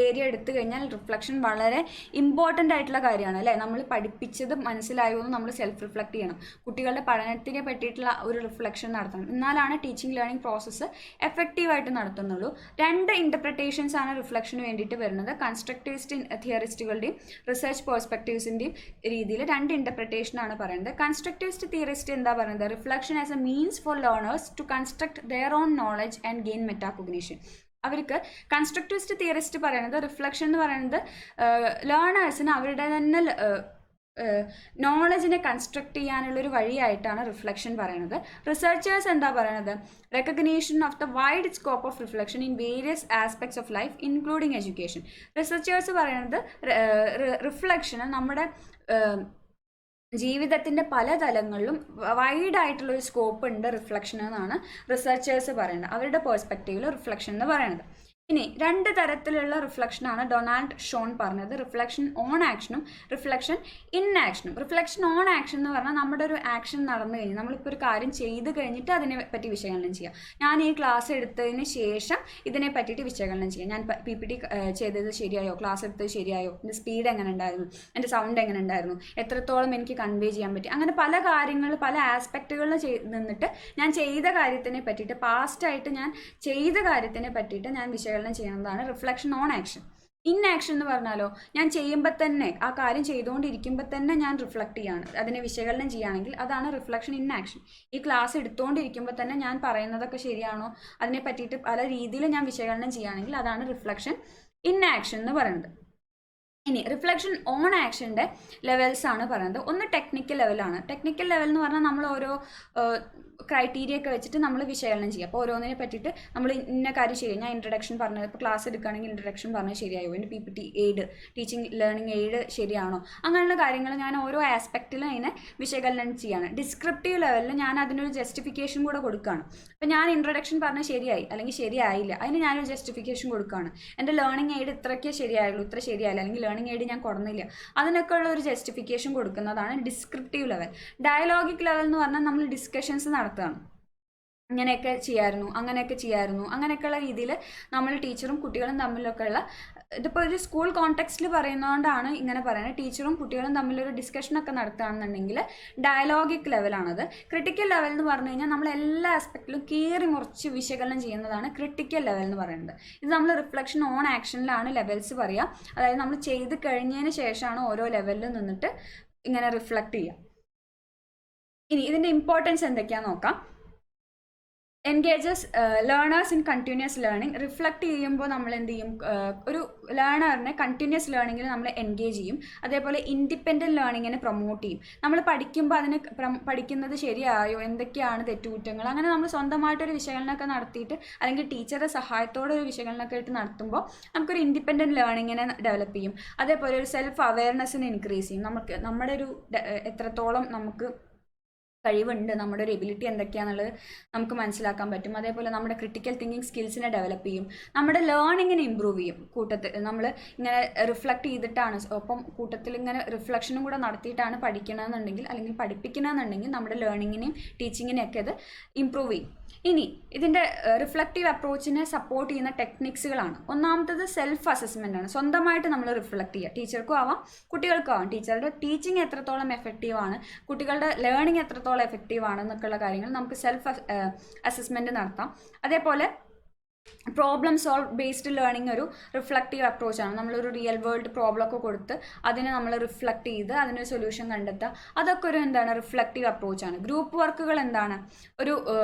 ഏരിയ എടുത്തു കഴിഞ്ഞാൽ റിഫ്ലക്ഷൻ വളരെ ഇമ്പോർട്ടൻ്റ് ആയിട്ടുള്ള കാര്യമാണ് അല്ലേ. നമ്മൾ പഠിപ്പിച്ചത് മനസ്സിലായോ എന്ന് നമ്മൾ സെൽഫ് റിഫ്ലക്റ്റ് ചെയ്യണം. കുട്ടികളുടെ പഠനത്തിനെ പറ്റിയിട്ടുള്ള ഒരു റിഫ്ലക്ഷൻ നടത്തണം. എന്നാലാണ് ടീച്ചിങ് ലേണിംഗ് പ്രോസസ്സ് എഫക്റ്റീവായിട്ട് നടത്തുന്നുള്ളൂ. 2 ഇൻ്റർപ്രിട്ടേഷൻസ് ആണ് റിഫ്ലക്ഷന് വേണ്ടിയിട്ട് വരുന്നത്. കൺസ്ട്രക്റ്റിവിസ്റ്റ് തിയറിസ്റ്റുകളുടെയും റിസർച്ച് പെർസ്പെക്റ്റീവ്സിൻ്റെയും രീതിയിൽ 2 ഇൻ്റർപ്രിട്ടേഷനാണ് പറയുന്നത്. കൺസ്ട്രക്റ്റിവിസ്റ്റ് തിയറിസ്റ്റ് എന്താ പറയുന്നത്? Reflection as a means for learners to construct their own knowledge and gain metacognition. അവർക്ക് കൺസ്ട്രക്റ്റിവിസ്റ്റ് തിയറിസ്റ്റ് പറയുന്നത് റിഫ്ലക്ഷൻ എന്ന് പറയുന്നത് ലേണേഴ്സിന് അവരുടെ തന്നെ നോളജിനെ കൺസ്ട്രക്ട് ചെയ്യാനുള്ളൊരു വഴിയായിട്ടാണ് റിഫ്ലക്ഷൻ പറയുന്നത്. റിസർച്ചേഴ്സ് എന്താ പറയുന്നത്? Recognition of the wide scope of reflection in various aspects of life including education. Researchers പറയുന്നത് റിഫ്ലക്ഷന് നമ്മുടെ ജീവിതത്തിൻ്റെ പല തലങ്ങളിലും വൈഡായിട്ടുള്ളൊരു സ്കോപ്പ് ഉണ്ട് റിഫ്ലക്ഷൻ എന്നാണ് റിസർച്ചേഴ്സ് പറയുന്നത്. അവരുടെ പേഴ്സ്പെക്റ്റീവിൽ റിഫ്ലക്ഷൻ എന്ന് പറയുന്നത്. ഇനി 2 തരത്തിലുള്ള റിഫ്ലക്ഷനാണ് ഡൊണാൾഡ് ഷോൺ പറഞ്ഞത്. റിഫ്ലക്ഷൻ ഓൺ ആക്ഷനും റിഫ്ലക്ഷൻ ഇൻ ആക്ഷനും. റിഫ്ലക്ഷൻ ഓൺ ആക്ഷൻ എന്ന് പറഞ്ഞാൽ നമ്മുടെ ഒരു ആക്ഷൻ നടന്നു കഴിഞ്ഞ് നമ്മളിപ്പോൾ ഒരു കാര്യം ചെയ്ത് കഴിഞ്ഞിട്ട് അതിനെ പറ്റി വിശകലനം ചെയ്യുക. ഞാൻ ഈ ക്ലാസ് എടുത്തതിന് ശേഷം ഇതിനെ പറ്റിയിട്ട് വിശകലനം ചെയ്യുക. ഞാൻ PPT ചെയ്തത് ശരിയായോ, ക്ലാസ് എടുത്തത് ശരിയായോ, എൻ്റെ സ്പീഡ് എങ്ങനെ ഉണ്ടായിരുന്നു, എൻ്റെ സൗണ്ട് എങ്ങനെ ഉണ്ടായിരുന്നു, എത്രത്തോളം എനിക്ക് കൺവേ ചെയ്യാൻ പറ്റി, അങ്ങനെ പല കാര്യങ്ങൾ പല ആസ്പെക്റ്റുകളിൽ നിന്നിട്ട് ഞാൻ ചെയ്ത കാര്യത്തിനെ പറ്റിയിട്ട് പാസ്റ്റായിട്ട് ഞാൻ ചെയ്ത കാര്യത്തിനെ പറ്റിയിട്ട് ഞാൻ വിശകലനം ചെയ്യുന്നതാണ് reflection on action. In action എന്ന് പറഞ്ഞാലോ, ഞാൻ ചെയ്യുമ്പോൾ തന്നെ ആ കാര്യം ചെയ്തുകൊണ്ടിരിക്കുമ്പോൾ തന്നെ ഞാൻ റിഫ്ലക്റ്റ് ചെയ്യാണ്, അതിനെ വിശകലനം ചെയ്യുകയാണെങ്കിൽ അതാണ് റിഫ്ലക്ഷൻ ഇൻ ആക്ഷൻ. ഈ ക്ലാസ് എടുത്തുകൊണ്ടിരിക്കുമ്പോൾ തന്നെ ഞാൻ പറയുന്നതൊക്കെ ശരിയാണോ, അതിനെ പറ്റിയിട്ട് പല രീതിയിൽ ഞാൻ വിശകലനം ചെയ്യുകയാണെങ്കിൽ അതാണ് റിഫ്ലക്ഷൻ ഇൻ ആക്ഷൻ എന്ന് പറയുന്നത്. ഇനി റിഫ്ലക്ഷൻ ഓൺ ആക്ഷൻ്റെ ലെവൽസ് ആണ് പറയുന്നത്. ഒന്ന് ടെക്നിക്കൽ ലെവലാണ്. ടെക്നിക്കൽ ലെവൽ എന്ന് പറഞ്ഞാൽ നമ്മൾ ഓരോ ക്രൈറ്റീരിയ ഒക്കെ വെച്ചിട്ട് നമ്മൾ വിശകലനം ചെയ്യുക. അപ്പോൾ ഓരോന്നിനെ പറ്റിയിട്ട് നമ്മൾ ഇന്ന കാര്യം ശരി, ഞാൻ ഇൻട്രഡക്ഷൻ പറഞ്ഞത് ഇപ്പോൾ ക്ലാസ് എടുക്കുകയാണെങ്കിൽ ഇൻട്രഡക്ഷൻ പറഞ്ഞത് ശരിയായോ, എൻ്റെ PPT aid teaching learning aid ശരിയാണോ, അങ്ങനെയുള്ള കാര്യങ്ങൾ ഞാൻ ഓരോ ആസ്പെക്റ്റിലും അതിനെ വിശകലനം ചെയ്യാണ്. ഡിസ്ക്രിപ്റ്റീവ് ലെവലിൽ ഞാൻ അതിനൊരു ജസ്റ്റിഫിക്കേഷൻ കൂടെ കൊടുക്കുകയാണ്. അപ്പോൾ ഞാൻ ഇൻട്രഡക്ഷൻ പറഞ്ഞത് ശരിയായി അല്ലെങ്കിൽ ശരിയായില്ല, അതിന് ഞാനൊരു ജസ്റ്റിഫിക്കേഷൻ കൊടുക്കുകയാണ്. എൻ്റെ ലേണിംഗ് എയ്ഡ് ഇത്രയ്ക്കേ ശരിയായുള്ളൂ, ഇത്ര ശരിയായില്ല, അല്ലെങ്കിൽ ലേണിംഗ് എയ്ഡ് ഞാൻ കുറഞ്ഞില്ല, അതിനൊക്കെ ഉള്ള ഒരു ജസ്റ്റിഫിക്കേഷൻ കൊടുക്കുന്നതാണ് ഡിസ്ക്രിപ്റ്റീവ് ലെവൽ. ഡയലോഗിക് ലെവൽ എന്ന് പറഞ്ഞാൽ നമ്മൾ ഡിസ്കഷൻസ് നടത്തുകയാണ്. ഇങ്ങനെയൊക്കെ ചെയ്യായിരുന്നു, അങ്ങനെയൊക്കെ ചെയ്യായിരുന്നു, അങ്ങനെയൊക്കെയുള്ള രീതിയിൽ നമ്മൾ ടീച്ചറും കുട്ടികളും തമ്മിലൊക്കെ ഉള്ള, ഇതിപ്പോൾ ഒരു സ്കൂൾ കോണ്ടെക്സ്റ്റിൽ പറയുന്നതുകൊണ്ടാണ് ഇങ്ങനെ പറയുന്നത്. ടീച്ചറും കുട്ടികളും തമ്മിലൊരു ഡിസ്കഷനൊക്കെ നടത്തുകയാണെന്നുണ്ടെങ്കിൽ ഡയലോഗിക് ലെവലാണത്. ക്രിട്ടിക്കൽ ലെവൽ എന്ന് പറഞ്ഞു കഴിഞ്ഞാൽ നമ്മൾ എല്ലാ ആസ്പെക്റ്റിലും കീറി മുറിച്ച് വിശകലനം ചെയ്യുന്നതാണ് ക്രിട്ടിക്കൽ ലെവൽ എന്ന് പറയുന്നത്. ഇത് നമ്മൾ റിഫ്ലക്ഷൻ ഓൺ ആക്ഷനിലാണ് ലെവൽസ് പറയുക. അതായത് നമ്മൾ ചെയ്ത് കഴിഞ്ഞതിന് ശേഷമാണ് ഓരോ ലെവലിൽ നിന്നിട്ട് ഇങ്ങനെ റിഫ്ലക്റ്റ് ചെയ്യുക. ഇനി ഇതിൻ്റെ ഇമ്പോർട്ടൻസ് എന്തൊക്കെയാണെന്ന് നോക്കാം. Engages learners in continuous learning. Reflect ചെയ്യുമ്പോൾ നമ്മൾ എന്ത് ചെയ്യും, ഒരു ലേണറിനെ കണ്ടിന്യൂസ് ലേണിങ്ങിൽ നമ്മൾ എൻഗേജ് ചെയ്യും. അതേപോലെ ഇൻഡിപെൻഡൻറ്റ് ലേണിങ്ങിനെ പ്രൊമോട്ട് ചെയ്യും. നമ്മൾ പഠിക്കുമ്പോൾ അതിന് പഠിക്കുന്നത് ശരിയായോ, എന്തൊക്കെയാണ് തെറ്റുകുറ്റങ്ങൾ, അങ്ങനെ നമ്മൾ സ്വന്തമായിട്ടൊരു വിശകലനമൊക്കെ നടത്തിയിട്ട് അല്ലെങ്കിൽ ടീച്ചറുടെ സഹായത്തോടെ ഒരു വിശകലനമൊക്കെ ആയിട്ട് നടത്തുമ്പോൾ നമുക്കൊരു ഇൻഡിപെൻഡൻറ്റ് ലേണിങ്ങിനെ ഡെവലപ്പ് ചെയ്യും. അതേപോലെ ഒരു സെൽഫ് അവെയർനെസ്സിനെ ഇൻക്രീസ് ചെയ്യും. നമുക്ക് നമ്മുടെ ഒരു എത്രത്തോളം നമുക്ക് കഴിവുണ്ട്, നമ്മുടെ ഒരു എബിലിറ്റി എന്തൊക്കെയാണെന്നുള്ളത് നമുക്ക് മനസ്സിലാക്കാൻ പറ്റും. അതേപോലെ നമ്മുടെ ക്രിട്ടിക്കൽ തിങ്കിങ് സ്കിൽസിനെ ഡെവലപ്പ് ചെയ്യും. നമ്മുടെ ലേണിങ്ങിനെ ഇമ്പ്രൂവ് ചെയ്യും. കൂട്ടത്തിൽ നമ്മൾ ഇങ്ങനെ റിഫ്ലക്റ്റ് ചെയ്തിട്ടാണ്, ഒപ്പം കൂട്ടത്തിൽ ഇങ്ങനെ റിഫ്ലക്ഷനും കൂടെ നടത്തിയിട്ടാണ് പഠിക്കണമെന്നുണ്ടെങ്കിൽ അല്ലെങ്കിൽ പഠിപ്പിക്കണമെന്നുണ്ടെങ്കിൽ നമ്മുടെ ലേണിങ്ങിനെയും ടീച്ചിങ്ങിനെയൊക്കെ അത് ഇമ്പ്രൂവ് ചെയ്യും. ഇനി ഇതിൻ്റെ റിഫ്ലക്റ്റീവ് അപ്രോച്ചിനെ സപ്പോർട്ട് ചെയ്യുന്ന ടെക്നിക്സുകളാണ്. ഒന്നാമത്തത് സെൽഫ് അസസ്മെൻ്റ് ആണ്. സ്വന്തമായിട്ട് നമ്മൾ റിഫ്ലക്റ്റ് ചെയ്യുക. ടീച്ചർക്കും ആവാം കുട്ടികൾക്കും ആവാം. ടീച്ചറുടെ ടീച്ചിങ് എത്രത്തോളം എഫക്റ്റീവാണ്, കുട്ടികളുടെ ലേണിംഗ് എത്രത്തോളം എഫക്റ്റീവ് ആണ് എന്നൊക്കെയുള്ള കാര്യങ്ങൾ നമുക്ക് സെൽഫ് അസസ്മെൻറ്റ് നടത്താം. അതേപോലെ പ്രോബ്ലം സോൾവ് ബേസ്ഡ് ലേണിംഗ് ഒരു റിഫ്ലക്റ്റീവ് അപ്രോച്ചാണ്. നമ്മളൊരു റിയൽ വേൾഡ് പ്രോബ്ലം ഒക്കെ കൊടുത്ത് അതിനെ നമ്മൾ റിഫ്ലക്റ്റ് ചെയ്ത് അതിനൊരു സൊല്യൂഷൻ കണ്ടെത്തുക. അതൊക്കെ ഒരു എന്താണ് റിഫ്ലക്റ്റീവ് അപ്രോച്ചാണ്. ഗ്രൂപ്പ് വർക്കുകൾ എന്താണ് ഒരു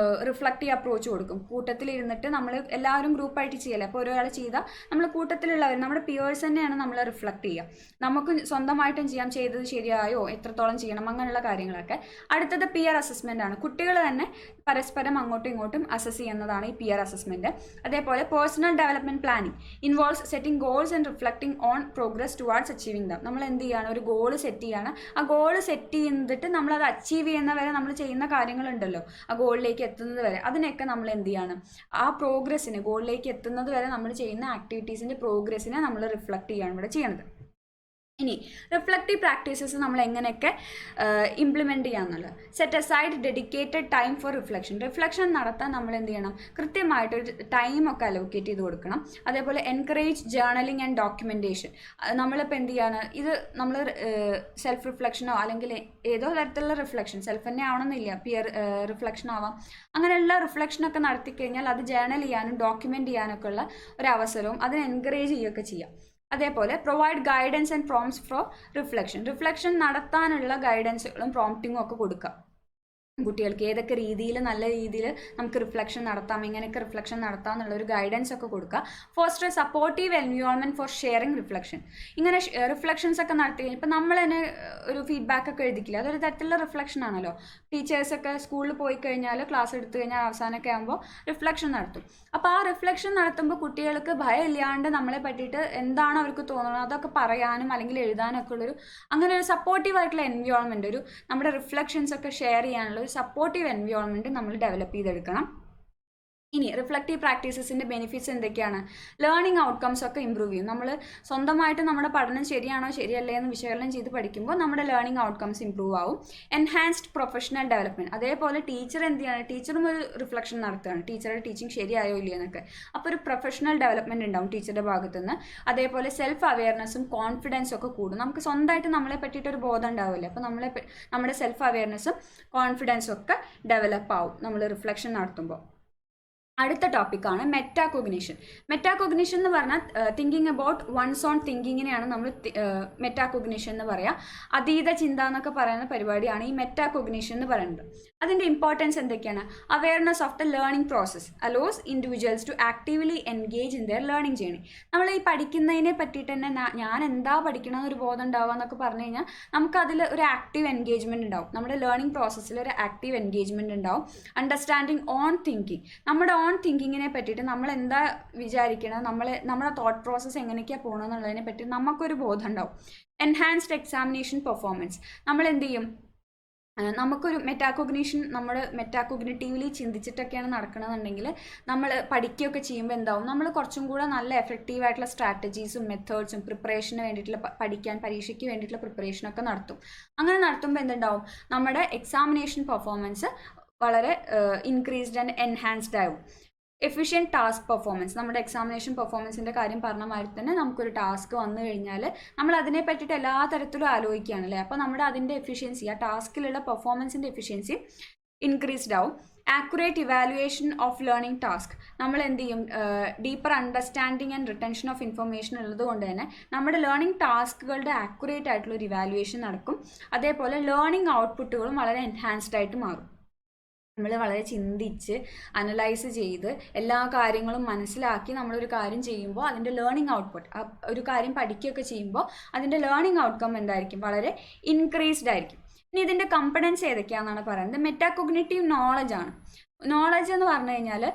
റിഫ്ലക്റ്റീവ് അപ്രോച്ച് കൊടുക്കും. കൂട്ടത്തിലിരുന്നിട്ട് നമ്മൾ എല്ലാവരും ഗ്രൂപ്പായിട്ട് ചെയ്യല്ലേ, അപ്പോൾ ഒരാൾ ചെയ്താൽ നമ്മൾ കൂട്ടത്തിലുള്ളവർ നമ്മുടെ പിയേഴ്സ് തന്നെയാണ് നമ്മൾ റിഫ്ലക്റ്റ് ചെയ്യുക. നമുക്ക് സ്വന്തമായിട്ടും ചെയ്യാം, ചെയ്തത് ശരിയായോ, എത്രത്തോളം ചെയ്യണം, അങ്ങനെയുള്ള കാര്യങ്ങളൊക്കെ. അടുത്തത് പിയർ അസസ്മെൻ്റ് ആണ്. കുട്ടികൾ തന്നെ പരസ്പരം അങ്ങോട്ടും ഇങ്ങോട്ടും അസസ് ചെയ്യുന്നതാണ് ഈ പിയർ അസസ്മെൻറ്റ്. അതേപോലെ personal development planning involves setting goals and reflecting on progress towards achieving dum. നമ്മൾ എന്ത് ചെയ്യാണ്, ഒരു ഗോൾ സെറ്റ് ചെയ്യാണ്. ആ ഗോൾ സെറ്റ് ചെയ്തിട്ട് നമ്മളത് അച്ചീവ് ചെയ്യുന്ന വരെ നമ്മൾ ചെയ്യുന്ന കാര്യങ്ങളുണ്ടല്ലോ, ആ ഗോളിലേക്ക് എത്തുന്നത് വരെ, അതിനൊക്കെ നമ്മൾ എന്ത് ചെയ്യാണ്, ആ പ്രോഗ്രസ്സിന് ഗോളിലേക്ക് എത്തുന്നത് വരെ നമ്മൾ ചെയ്യുന്ന ആക്ടിവിറ്റീസിൻ്റെ പ്രോഗ്രസ്സിനെ നമ്മൾ റിഫ്ലക്റ്റ് ചെയ്യാണ് ഇവിടെ ചെയ്യണത്. ഇനി റിഫ്ലക്റ്റീവ് പ്രാക്ടീസസ് നമ്മൾ എങ്ങനെയൊക്കെ ഇംപ്ലിമെൻറ്റ് ചെയ്യാമെന്നുള്ളത്. Set aside dedicated time for reflection നടത്താൻ നമ്മൾ എന്ത് ചെയ്യണം, കൃത്യമായിട്ടൊരു ടൈമൊക്കെ അലോക്കേറ്റ് ചെയ്ത് കൊടുക്കണം. അതേപോലെ എൻകറേജ് ജേർണലിംഗ് ആൻഡ് ഡോക്യുമെൻറ്റേഷൻ. നമ്മളിപ്പോൾ എന്ത് ചെയ്യാണ്, ഇത് നമ്മൾ സെൽഫ് റിഫ്ലക്ഷനോ അല്ലെങ്കിൽ ഏതോ തരത്തിലുള്ള റിഫ്ലക്ഷൻ, സെൽഫ് തന്നെ ആവണമെന്നില്ല, പിയർ റിഫ്ലക്ഷൻ ആവാം, അങ്ങനെയുള്ള റിഫ്ലക്ഷനൊക്കെ നടത്തി കഴിഞ്ഞാൽ അത് ജേർണൽ ചെയ്യാനും ഡോക്യുമെൻറ്റ് ചെയ്യാനൊക്കെ ഉള്ള ഒരു അവസരവും അതിനെ എൻകറേജ് ചെയ്യുകയൊക്കെ ചെയ്യാം. അതേപോലെ provide guidance and prompts for reflection നടത്താനുള്ള ഗൈഡൻസുകളും പ്രോംപ്റ്റിങ്ങും ഒക്കെ കൊടുക്കുക കുട്ടികൾക്ക്. ഏതൊക്കെ രീതിയിൽ നല്ല രീതിയിൽ നമുക്ക് റിഫ്ലക്ഷൻ നടത്താം, എങ്ങനെയൊക്കെ റിഫ്ലക്ഷൻ നടത്താം എന്നുള്ളൊരു ഗൈഡൻസ് ഒക്കെ കൊടുക്കുക. Foster supportive environment four sharing reflection. ഇങ്ങനെ റിഫ്ലക്ഷൻസ് ഒക്കെ നടത്തി കഴിഞ്ഞാൽ ഇപ്പം നമ്മൾ തന്നെ ഒരു ഫീഡ്ബാക്ക് ഒക്കെ എഴുതിക്കില്ല, അതൊരു തരത്തിലുള്ള റിഫ്ലക്ഷൻ ആണല്ലോ. ടീച്ചേഴ്സൊക്കെ സ്കൂളിൽ പോയി കഴിഞ്ഞാൽ ക്ലാസ് എടുത്തു കഴിഞ്ഞാൽ അവസാനമൊക്കെ ആകുമ്പോൾ റിഫ്ലക്ഷൻ നടത്തും. അപ്പോൾ ആ റിഫ്ലക്ഷൻ നടത്തുമ്പോൾ കുട്ടികൾക്ക് ഭയമില്ലാണ്ട് നമ്മളെ പറ്റിയിട്ട് എന്താണ് അവർക്ക് തോന്നുന്നത് അതൊക്കെ പറയാനും അല്ലെങ്കിൽ എഴുതാനൊക്കെ ഉള്ളൊരു അങ്ങനെ ഒരു സപ്പോർട്ടീവ് ആയിട്ടുള്ള എൻവയോൺമെൻറ്റ്, ഒരു നമ്മുടെ റിഫ്ലക്ഷൻസ് ഒക്കെ ഷെയർ ചെയ്യാനുള്ള സപ്പോർട്ടീവ് എൻവയോൺമെൻറ്റ് നമ്മൾ ഡെവലപ്പ് ചെയ്തെടുക്കണം. ഇനി റിഫ്ലക്റ്റീവ് പ്രാക്ടീസസിൻ്റെ ബെനിഫിറ്റ്സ് എന്തൊക്കെയാണ്? ലേണിംഗ് ഔട്ട്കംസ് ഒക്കെ ഇമ്പ്രൂവ് ചെയ്യും. നമ്മൾ സ്വന്തമായിട്ട് നമ്മുടെ പഠനം ശരിയാണോ ശരിയല്ലേ എന്ന് വിശകലനം ചെയ്ത് പഠിക്കുമ്പോൾ നമ്മുടെ ലേണിംഗ് ഔട്ട്കംസ് ഇമ്പ്രൂവ് ആവും. Enhanced professional development. അതേപോലെ ടീച്ചർ എന്ത് ചെയ്യാണ്, ടീച്ചറും ഒരു റിഫ്ലക്ഷൻ നടത്തുകയാണ്, ടീച്ചറുടെ ടീച്ചിങ് ശരിയായോ ഇല്ലയോ എന്നൊക്കെ. അപ്പോൾ ഒരു പ്രൊഫഷണൽ ഡെവലപ്മെൻറ്റ് ഉണ്ടാവും ടീച്ചറുടെ ഭാഗത്തുനിന്ന്. അതേപോലെ സെൽഫ് അവെയർനെസ്സും കോൺഫിഡൻസും ഒക്കെ കൂടും. നമുക്ക് സ്വന്തമായിട്ട് നമ്മളെ പറ്റിയിട്ടൊരു ബോധം ഉണ്ടാവില്ല, അപ്പോൾ നമ്മുടെ സെൽഫ് അവെയർനെസ്സും കോൺഫിഡൻസും ഒക്കെ ഡെവലപ്പ് ആവും നമ്മൾ റിഫ്ലക്ഷൻ നടത്തുമ്പോൾ. അടുത്ത ടോപ്പിക്കാണ് മെറ്റാകോഗ്നിഷൻ. മെറ്റാകോഗ്നിഷൻ എന്ന് പറഞ്ഞാൽ തിങ്കിങ് അബൌട്ട് വൺസ് ഓൺ തിങ്കിങ്ങിനെയാണ് നമ്മൾ മെറ്റാകോഗ്നിഷൻ എന്ന് പറയുക. അതീത ചിന്ത എന്നൊക്കെ പറയുന്ന പരിപാടിയാണ് ഈ മെറ്റാകോഗ്നിഷൻ എന്ന് പറയുന്നത്. അതിൻ്റെ ഇമ്പോർട്ടൻസ് എന്തൊക്കെയാണ്? Awareness of the learning process allows individuals to actively engage in their learning journey. നമ്മൾ ഈ പഠിക്കുന്നതിനെ പറ്റിയിട്ട് തന്നെ ഞാൻ എന്താ പഠിക്കണമെന്നൊരു ബോധം ഉണ്ടാവുക എന്നൊക്കെ പറഞ്ഞു കഴിഞ്ഞാൽ നമുക്കതിൽ ഒരു ആക്റ്റീവ് എൻഗേജ്മെൻറ്റ് ഉണ്ടാവും. നമ്മുടെ ലേണിംഗ് പ്രോസസ്സിൽ ഒരു ആക്റ്റീവ് എൻഗേജ്മെൻറ്റ് ഉണ്ടാവും. അണ്ടർസ്റ്റാൻഡിങ് ഓൺ തിങ്കിങ്, നമ്മുടെ ഓൺ തിങ്കിങ്ങിനെ പറ്റിയിട്ട് നമ്മൾ എന്താ വിചാരിക്കണം, നമ്മുടെ തോട്ട് പ്രോസസ്സ് എങ്ങനെയൊക്കെയാണ് പോകണമെന്നുള്ളതിനെ പറ്റി നമുക്കൊരു ബോധം ഉണ്ടാവും. Enhanced examination performance. നമ്മൾ എന്ത് ചെയ്യും, നമുക്കൊരു നമ്മൾ മെറ്റാകോഗ്നിറ്റീവ്ലി ചിന്തിച്ചിട്ടൊക്കെയാണ് നടക്കണമെന്നുണ്ടെങ്കിൽ നമ്മൾ പഠിക്കുകയൊക്കെ ചെയ്യുമ്പോൾ എന്താവും, നമ്മൾ കുറച്ചും കൂടെ നല്ല എഫക്റ്റീവായിട്ടുള്ള സ്ട്രാറ്റജീസും മെത്തേഡ്സും പ്രിപ്പറേഷന് വേണ്ടിയിട്ടുള്ള പരീക്ഷയ്ക്ക് വേണ്ടിയിട്ടുള്ള പ്രിപ്പറേഷനൊക്കെ നടത്തും. അങ്ങനെ നടത്തുമ്പോൾ എന്തുണ്ടാവും, നമ്മുടെ എക്സാമിനേഷൻ പെർഫോമൻസ് വളരെ ഇൻക്രീസ്ഡ് ആൻഡ് എൻഹാൻസ്ഡ് ആവും. Efficient task performance. നമ്മുടെ എക്സാമിനേഷൻ പെർഫോമൻസിൻ്റെ കാര്യം പറഞ്ഞ മാതിരി തന്നെ നമുക്കൊരു ടാസ്ക് വന്നു കഴിഞ്ഞാൽ നമ്മൾ അതിനെ പറ്റിയിട്ട് എല്ലാ തരത്തിലും ആലോചിക്കുകയാണല്ലേ, അപ്പോൾ നമ്മുടെ അതിൻ്റെ എഫിഷ്യൻസി, ആ ടാസ്കിലുള്ള പെർഫോമൻസിൻ്റെ എഫിഷ്യൻസി ഇൻക്രീസ്ഡ് ആവും. Accurate evaluation of learning task. നമ്മൾ എന്ത് ചെയ്യും, deeper understanding and retention of information ഉള്ളത് കൊണ്ട് തന്നെ നമ്മുടെ ലേണിംഗ് ടാസ്കുകളുടെ ആക്യുറേറ്റ് ആയിട്ടുള്ള ഒരു ഇവാലുവേഷൻ നടക്കും. അതേപോലെ ലേണിംഗ് ഔട്ട്പുട്ടുകളും വളരെ എൻഹാൻസ്ഡ് ആയിട്ട് മാറും. നമ്മൾ വളരെ ചിന്തിച്ച് അനലൈസ് ചെയ്ത് എല്ലാ കാര്യങ്ങളും മനസ്സിലാക്കി നമ്മളൊരു കാര്യം ചെയ്യുമ്പോൾ അതിൻ്റെ ലേണിംഗ് ഔട്ട്പുട്ട്, ഒരു കാര്യം പഠിക്കുകയൊക്കെ ചെയ്യുമ്പോൾ അതിൻ്റെ ലേണിംഗ് ഔട്ട്കം എന്തായിരിക്കും, വളരെ ഇൻക്രീസ്ഡ് ആയിരിക്കും. ഇനി ഇതിൻ്റെ കമ്പണൻസ് ഏതൊക്കെയാണെന്നാണ് പറയുന്നത്. മെറ്റാകോഗ്നിറ്റീവ് നോളജ് ആണ്. നോളജ് എന്ന് പറഞ്ഞു കഴിഞ്ഞാൽ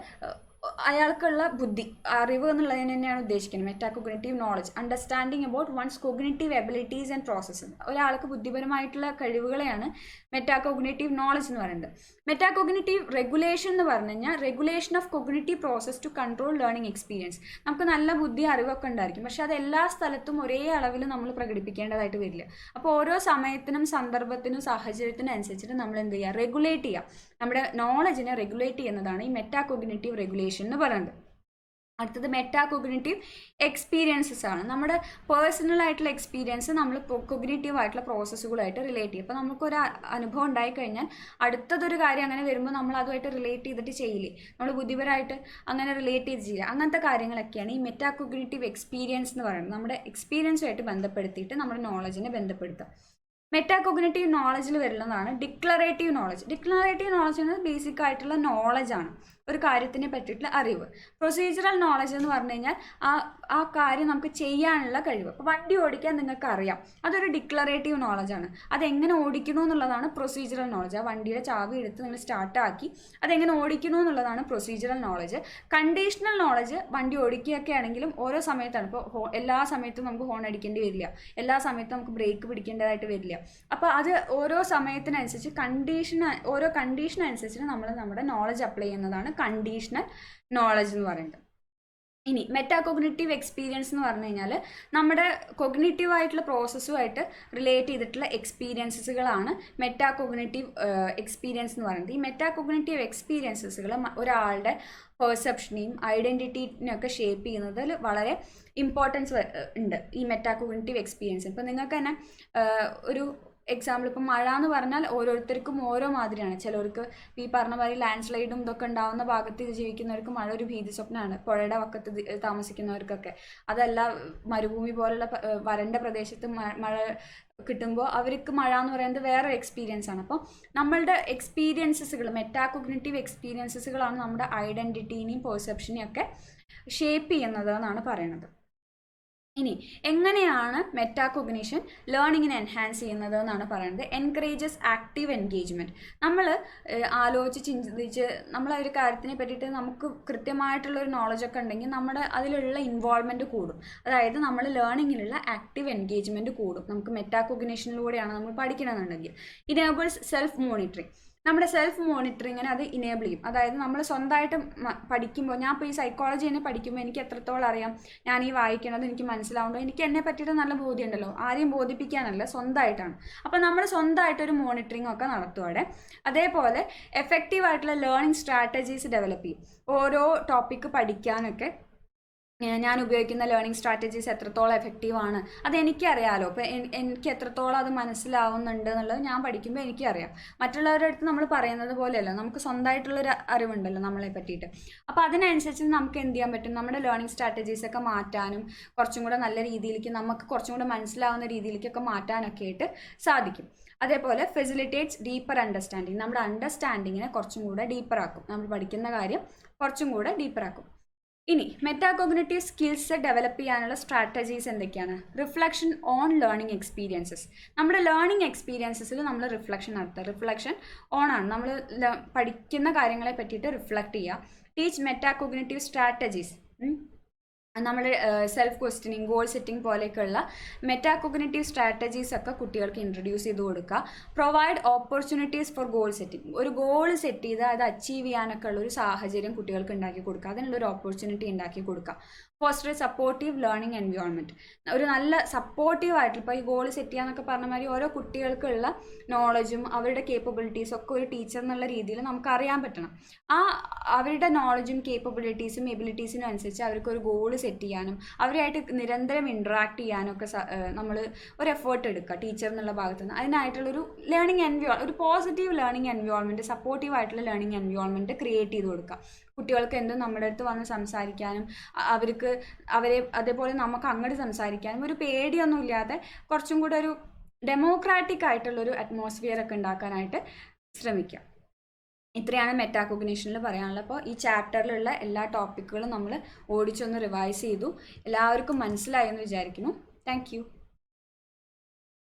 അയാൾക്കുള്ള ബുദ്ധി, അറിവ് എന്നുള്ളതിന് തന്നെയാണ് ഉദ്ദേശിക്കുന്നത്. Metacognitive knowledge, understanding about one's cognitive abilities and process. ഒരാൾക്ക് ബുദ്ധിപരമായിട്ടുള്ള കഴിവുകളെയാണ് മെറ്റാകോഗ്നിറ്റീവ് നോളജ് എന്ന് പറയുന്നത്. മെറ്റാകോഗ്നിറ്റീവ് റെഗുലേഷൻ എന്ന് പറഞ്ഞു കഴിഞ്ഞാൽ regulation of cognitive process to control learning experience. നമുക്ക് നല്ല ബുദ്ധി അറിവൊക്കെ ഉണ്ടായിരിക്കും, പക്ഷെ അത് എല്ലാ സ്ഥലത്തും ഒരേ അളവിൽ നമ്മൾ പ്രകടിപ്പിക്കേണ്ടതായിട്ട് വരില്ല. അപ്പോൾ ഓരോ സമയത്തിനും സന്ദർഭത്തിനും സാഹചര്യത്തിനും അനുസരിച്ചിട്ട് നമ്മൾ എന്ത് ചെയ്യുക, റെഗുലേറ്റ് ചെയ്യുക. നമ്മുടെ നോളജിനെ റെഗുലേറ്റ് ചെയ്യുന്നതാണ് ഈ മെറ്റാകോഗ്നിറ്റീവ് റെഗുലേഷൻ എന്ന് പറയുന്നത്. അടുത്തത് മെറ്റാകോഗ്നിറ്റീവ് എക്സ്പീരിയൻസസ് ആണ്. നമ്മുടെ പേഴ്സണൽ ആയിട്ടുള്ള എക്സ്പീരിയൻസ് നമ്മൾ കൊഗ്നിറ്റീവ് ആയിട്ടുള്ള പ്രോസസ്സുകളായിട്ട് റിലേറ്റ് ചെയ്യും. അപ്പോൾ നമുക്കൊരു അനുഭവം ഉണ്ടായിക്കഴിഞ്ഞാൽ അടുത്തതൊരു കാര്യം അങ്ങനെ വരുമ്പോൾ നമ്മൾ അതുമായിട്ട് റിലേറ്റ് ചെയ്തിട്ട് ചെയ്യില്ലേ, നമ്മൾ ബുദ്ധിപരമായിട്ട് അങ്ങനെ റിലേറ്റ് ചെയ്ത് ചെയ്യില്ല. അങ്ങനത്തെ കാര്യങ്ങളൊക്കെയാണ് ഈ മെറ്റാകോഗ്നിറ്റീവ് എക്സ്പീരിയൻസ് എന്ന് പറയുന്നത്. നമ്മുടെ എക്സ്പീരിയൻസുമായിട്ട് ബന്ധപ്പെടുത്തിയിട്ട് നമ്മുടെ നോളജിനെ ബന്ധപ്പെടുത്തുക. മെറ്റാകോഗ്നിറ്റീവ് നോളജിൽ വരുന്നതാണ് ഡിക്ലറേറ്റീവ് നോളജ്. ഡിക്ലറേറ്റീവ് നോളജ് എന്നത് ബേസിക് ആയിട്ടുള്ള നോളജാണ്, ഒരു കാര്യത്തിനെ പറ്റിയിട്ടുള്ള അറിവ്. പ്രൊസീജിയറൽ നോളജ് എന്ന് പറഞ്ഞു കഴിഞ്ഞാൽ ആ കാര്യം നമുക്ക് ചെയ്യാനുള്ള കഴിവ്. അപ്പോൾ വണ്ടി ഓടിക്കാൻ നിങ്ങൾക്ക് അറിയാം, അതൊരു ഡിക്ലറേറ്റീവ് നോളജാണ്. അതെങ്ങനെ ഓടിക്കണു എന്നുള്ളതാണ് പ്രൊസീജിയറൽ നോളജ്. ആ വണ്ടിയുടെ ചാവി എടുത്ത് നിങ്ങൾ സ്റ്റാർട്ടാക്കി അതെങ്ങനെ ഓടിക്കണു എന്നുള്ളതാണ് പ്രൊസീജിയറൽ നോളജ്. കണ്ടീഷണൽ നോളജ് വണ്ടി ഓടിക്കുകയൊക്കെ ആണെങ്കിലും ഓരോ സമയത്താണ്. ഇപ്പോൾ എല്ലാ സമയത്തും നമുക്ക് ഹോൺ അടിക്കേണ്ടി വരില്ല, എല്ലാ സമയത്തും നമുക്ക് ബ്രേക്ക് പിടിക്കേണ്ടതായിട്ട് വരില്ല. അപ്പോൾ അത് ഓരോ സമയത്തിനനുസരിച്ച് ഓരോ കണ്ടീഷൻ അനുസരിച്ച് നമ്മൾ നമ്മുടെ നോളജ് അപ്ലൈ ചെയ്യുന്നതാണ് കണ്ടീഷണൽ നോളജ് എന്ന് പറയുന്നത്. ഇനി മെറ്റാകോഗ്നിറ്റീവ് എക്സ്പീരിയൻസ് എന്ന് പറഞ്ഞു കഴിഞ്ഞാൽ നമ്മുടെ കൊഗ്നിറ്റീവ് ആയിട്ടുള്ള പ്രോസസ്സുമായിട്ട് റിലേറ്റ് ചെയ്തിട്ടുള്ള എക്സ്പീരിയൻസുകളാണ് മെറ്റാകോഗ്നിറ്റീവ് എക്സ്പീരിയൻസ് എന്ന് പറയുന്നത്. ഈ മെറ്റാകോഗ്നിറ്റീവ് എക്സ്പീരിയൻസുകൾ ഒരാളുടെ പെർസെപ്ഷനെയും ഐഡൻറ്റിറ്റിനെയൊക്കെ ഷേപ്പ് ചെയ്യുന്നതിൽ വളരെ ഇമ്പോർട്ടൻസ് ഉണ്ട് ഈ മെറ്റാകോഗ്നിറ്റീവ് എക്സ്പീരിയൻസ്. ഇപ്പോൾ നിങ്ങൾക്ക് തന്നെ ഒരു എക്സാമ്പിൾ, ഇപ്പം മഴ എന്ന് പറഞ്ഞാൽ ഓരോരുത്തർക്കും ഓരോ മാതിരിയാണ്. ചിലർക്ക് ഈ പറഞ്ഞ മാതിരി ലാൻഡ് സ്ലൈഡും ഇതൊക്കെ ഉണ്ടാവുന്ന ഭാഗത്ത് ജീവിക്കുന്നവർക്ക് മഴ ഒരു ഭീതി സ്വപ്നമാണ്, പുഴയുടെ വക്കത്ത് താമസിക്കുന്നവർക്കൊക്കെ. അതല്ല മരുഭൂമി പോലുള്ള വരണ്ട പ്രദേശത്ത് മഴ കിട്ടുമ്പോൾ അവർക്ക് മഴ എന്ന് പറയുന്നത് വേറെ എക്സ്പീരിയൻസ് ആണ്. അപ്പോൾ നമ്മളുടെ എക്സ്പീരിയൻസസുകൾ, മെറ്റാകോഗ്നിറ്റീവ് എക്സ്പീരിയൻസസുകളാണ് നമ്മുടെ ഐഡൻറ്റിറ്റീനെയും പെർസെപ്ഷനെയും ഒക്കെ ഷേപ്പ് ചെയ്യുന്നത് എന്നാണ് പറയുന്നത്. ഇനി എങ്ങനെയാണ് മെറ്റാകോഗ്നിഷൻ ലേണിങ്ങിനെ എൻഹാൻസ് ചെയ്യുന്നത് എന്നാണ് പറയുന്നത്. Encourages active engagement. നമ്മൾ ആലോചിച്ച് ചിന്തിച്ച് നമ്മൾ ഒരു കാര്യത്തിനെ പറ്റിയിട്ട് നമുക്ക് കൃത്യമായിട്ടുള്ളൊരു നോളജൊക്കെ ഉണ്ടെങ്കിൽ നമ്മുടെ അതിലുള്ള ഇൻവോൾവ്മെൻറ്റ് കൂടും. അതായത് നമ്മൾ ലേണിങ്ങിലുള്ള ആക്റ്റീവ് എൻഗേജ്മെൻറ്റ് കൂടും. നമുക്ക് മെറ്റാകോഗ്നിഷനിലൂടെയാണ് നമ്മൾ പഠിക്കണമെന്നുണ്ടെങ്കിൽ. Enables self monitoring. നമ്മുടെ സെൽഫ് മോണിറ്ററിങ്ങിനെ അത് ഇനേബിൾ ചെയ്യും. അതായത് നമ്മൾ സ്വന്തമായിട്ട് പഠിക്കുമ്പോൾ, ഞാൻ ഇപ്പോൾ ഈ സൈക്കോളജി തന്നെ പഠിക്കുമ്പോൾ എനിക്ക് എത്രത്തോളം അറിയാം, ഞാൻ ഈ വായിക്കണത് എനിക്ക് മനസ്സിലാവുമ്പോൾ എനിക്ക് എന്നെ പറ്റിയിട്ട് നല്ല ബോധ്യമുണ്ടല്ലോ, ആരെയും ബോധിപ്പിക്കാനല്ല, സ്വന്തമായിട്ടാണ്. അപ്പോൾ നമ്മൾ സ്വന്തമായിട്ടൊരു മോണിറ്ററിങ് ഒക്കെ നടത്തുവാടെ. അതേപോലെ എഫക്റ്റീവായിട്ടുള്ള ലേണിംഗ് സ്ട്രാറ്റജീസ് ഡെവലപ്പ് ചെയ്യും. ഓരോ ടോപ്പിക്ക് പഠിക്കാനൊക്കെ ഞാൻ ഉപയോഗിക്കുന്ന ലേണിംഗ് സ്ട്രാറ്റജീസ് എത്രത്തോളം എഫക്റ്റീവാണ് അതെനിക്കറിയാമല്ലോ. അപ്പോൾ എനിക്ക് എത്രത്തോളം അത് മനസ്സിലാവുന്നുണ്ട് എന്നുള്ളത് ഞാൻ പഠിക്കുമ്പോൾ എനിക്കറിയാം. മറ്റുള്ളവരുടെ അടുത്ത് നമ്മൾ പറയുന്നത് പോലെയല്ല, നമുക്ക് സ്വന്തമായിട്ടുള്ളൊരു അറിവുണ്ടല്ലോ നമ്മളെ പറ്റിയിട്ട്. അപ്പോൾ അതിനനുസരിച്ച് നമുക്ക് എന്ത് ചെയ്യാൻ പറ്റും, നമ്മുടെ ലേണിംഗ് സ്ട്രാറ്റജീസൊക്കെ മാറ്റാനും കുറച്ചും കൂടെ നല്ല രീതിയിലേക്ക് നമുക്ക് കുറച്ചും കൂടെ മനസ്സിലാവുന്ന രീതിയിലേക്കൊക്കെ മാറ്റാനൊക്കെ ആയിട്ട് സാധിക്കും. അതേപോലെ ഫെസിലിറ്റേറ്റ്സ് ഡീപ്പർ അണ്ടർസ്റ്റാൻഡിങ്. നമ്മുടെ അണ്ടർസ്റ്റാൻഡിങ്ങിനെ കുറച്ചും കൂടെ ഡീപ്പറാക്കും, നമ്മൾ പഠിക്കുന്ന കാര്യം കുറച്ചും കൂടെ ഡീപ്പറാക്കും. ഇനി മെറ്റാകോഗ്നിറ്റീവ് സ്കിൽസ് ഡെവലപ്പ് ചെയ്യാനുള്ള സ്ട്രാറ്റജീസ് എന്തൊക്കെയാണ്? Reflection on learning experiences. നമ്മുടെ ലേണിംഗ് എക്സ്പീരിയൻസസിൽ നമ്മൾ റിഫ്ലക്ഷൻ നടത്തുക. റിഫ്ലക്ഷൻ ഓൺ ആണ്, നമ്മൾ പഠിക്കുന്ന കാര്യങ്ങളെ പറ്റിയിട്ട് റിഫ്ലക്റ്റ് ചെയ്യുക. Teach metacognitive strategies. നമ്മൾ സെൽഫ് ക്വസ്റ്റ്യനിങ്, ഗോൾ സെറ്റിംഗ് പോലെയൊക്കെയുള്ള മെറ്റാകോഗ്നിറ്റീവ് സ്ട്രാറ്റജീസ് ഒക്കെ കുട്ടികൾക്ക് ഇൻട്രൊഡ്യൂസ് ചെയ്ത് കൊടുക്കുക. Provide opportunities for goal setting. ഒരു ഗോൾ സെറ്റ് ചെയ്ത് അത് അച്ചീവ് ചെയ്യാനൊക്കെ ഉള്ളൊരു സാഹചര്യം കുട്ടികൾക്ക് ഉണ്ടാക്കി കൊടുക്കുക, അതിനുള്ളൊരു ഓപ്പർച്യൂണിറ്റി ഉണ്ടാക്കി കൊടുക്കുക. Foster supportive learning environment. ഒരു നല്ല സപ്പോർട്ടീവ് ആയിട്ടുള്ള, ഇപ്പോൾ ഈ ഗോൾ സെറ്റ് ചെയ്യാന്നൊക്കെ പറഞ്ഞ മാതിരി ഓരോ കുട്ടികൾക്കുള്ള നോളജും അവരുടെ കേപ്പബിലിറ്റീസും ഒക്കെ ഒരു ടീച്ചർ എന്നുള്ള രീതിയിൽ നമുക്ക് അറിയാൻ പറ്റണം. അവരുടെ നോളജും കേപ്പബിലിറ്റീസും എബിലിറ്റീസിനും അനുസരിച്ച് അവർക്ക് ഒരു ഗോൾ സെറ്റ് ചെയ്യാനും അവരുമായിട്ട് നിരന്തരം ഇൻട്രാക്ട് ചെയ്യാനും ഒക്കെ നമ്മൾ ഒരു എഫേർട്ട് എടുക്കുക ടീച്ചർ എന്നുള്ള ഭാഗത്ത് നിന്ന്. അതിനായിട്ടുള്ളൊരു ഒരു പോസിറ്റീവ് ലേണിംഗ് എൻവയോൺമെൻറ്റ്, സപ്പോർട്ടീവ് ആയിട്ടുള്ള ലേണിംഗ് എൻവയോൺമെൻറ്റ് ക്രിയേറ്റ് ചെയ്ത് കൊടുക്കുക. കുട്ടികൾക്ക് എന്തും നമ്മുടെ അടുത്ത് വന്ന് സംസാരിക്കാനും അതേപോലെ നമുക്ക് അങ്ങോട്ട് സംസാരിക്കാനും ഒരു പേടിയൊന്നും ഇല്ലാതെ കുറച്ചും കൂടെ ഒരു ഡെമോക്രാറ്റിക് ആയിട്ടുള്ളൊരു അറ്റ്മോസ്ഫിയർ ഒക്കെ ഉണ്ടാക്കാനായിട്ട് ശ്രമിക്കുക. ഇത്രയാണ് മെറ്റാകോഗ്നിഷനിൽ പറയാനുള്ളത്. അപ്പോൾ ഈ ചാപ്റ്ററിലുള്ള എല്ലാ ടോപ്പിക്കുകളും നമ്മൾ ഓടിച്ചൊന്ന് റിവൈസ് ചെയ്തു. എല്ലാവർക്കും മനസ്സിലായെന്ന് വിചാരിക്കുന്നു. താങ്ക്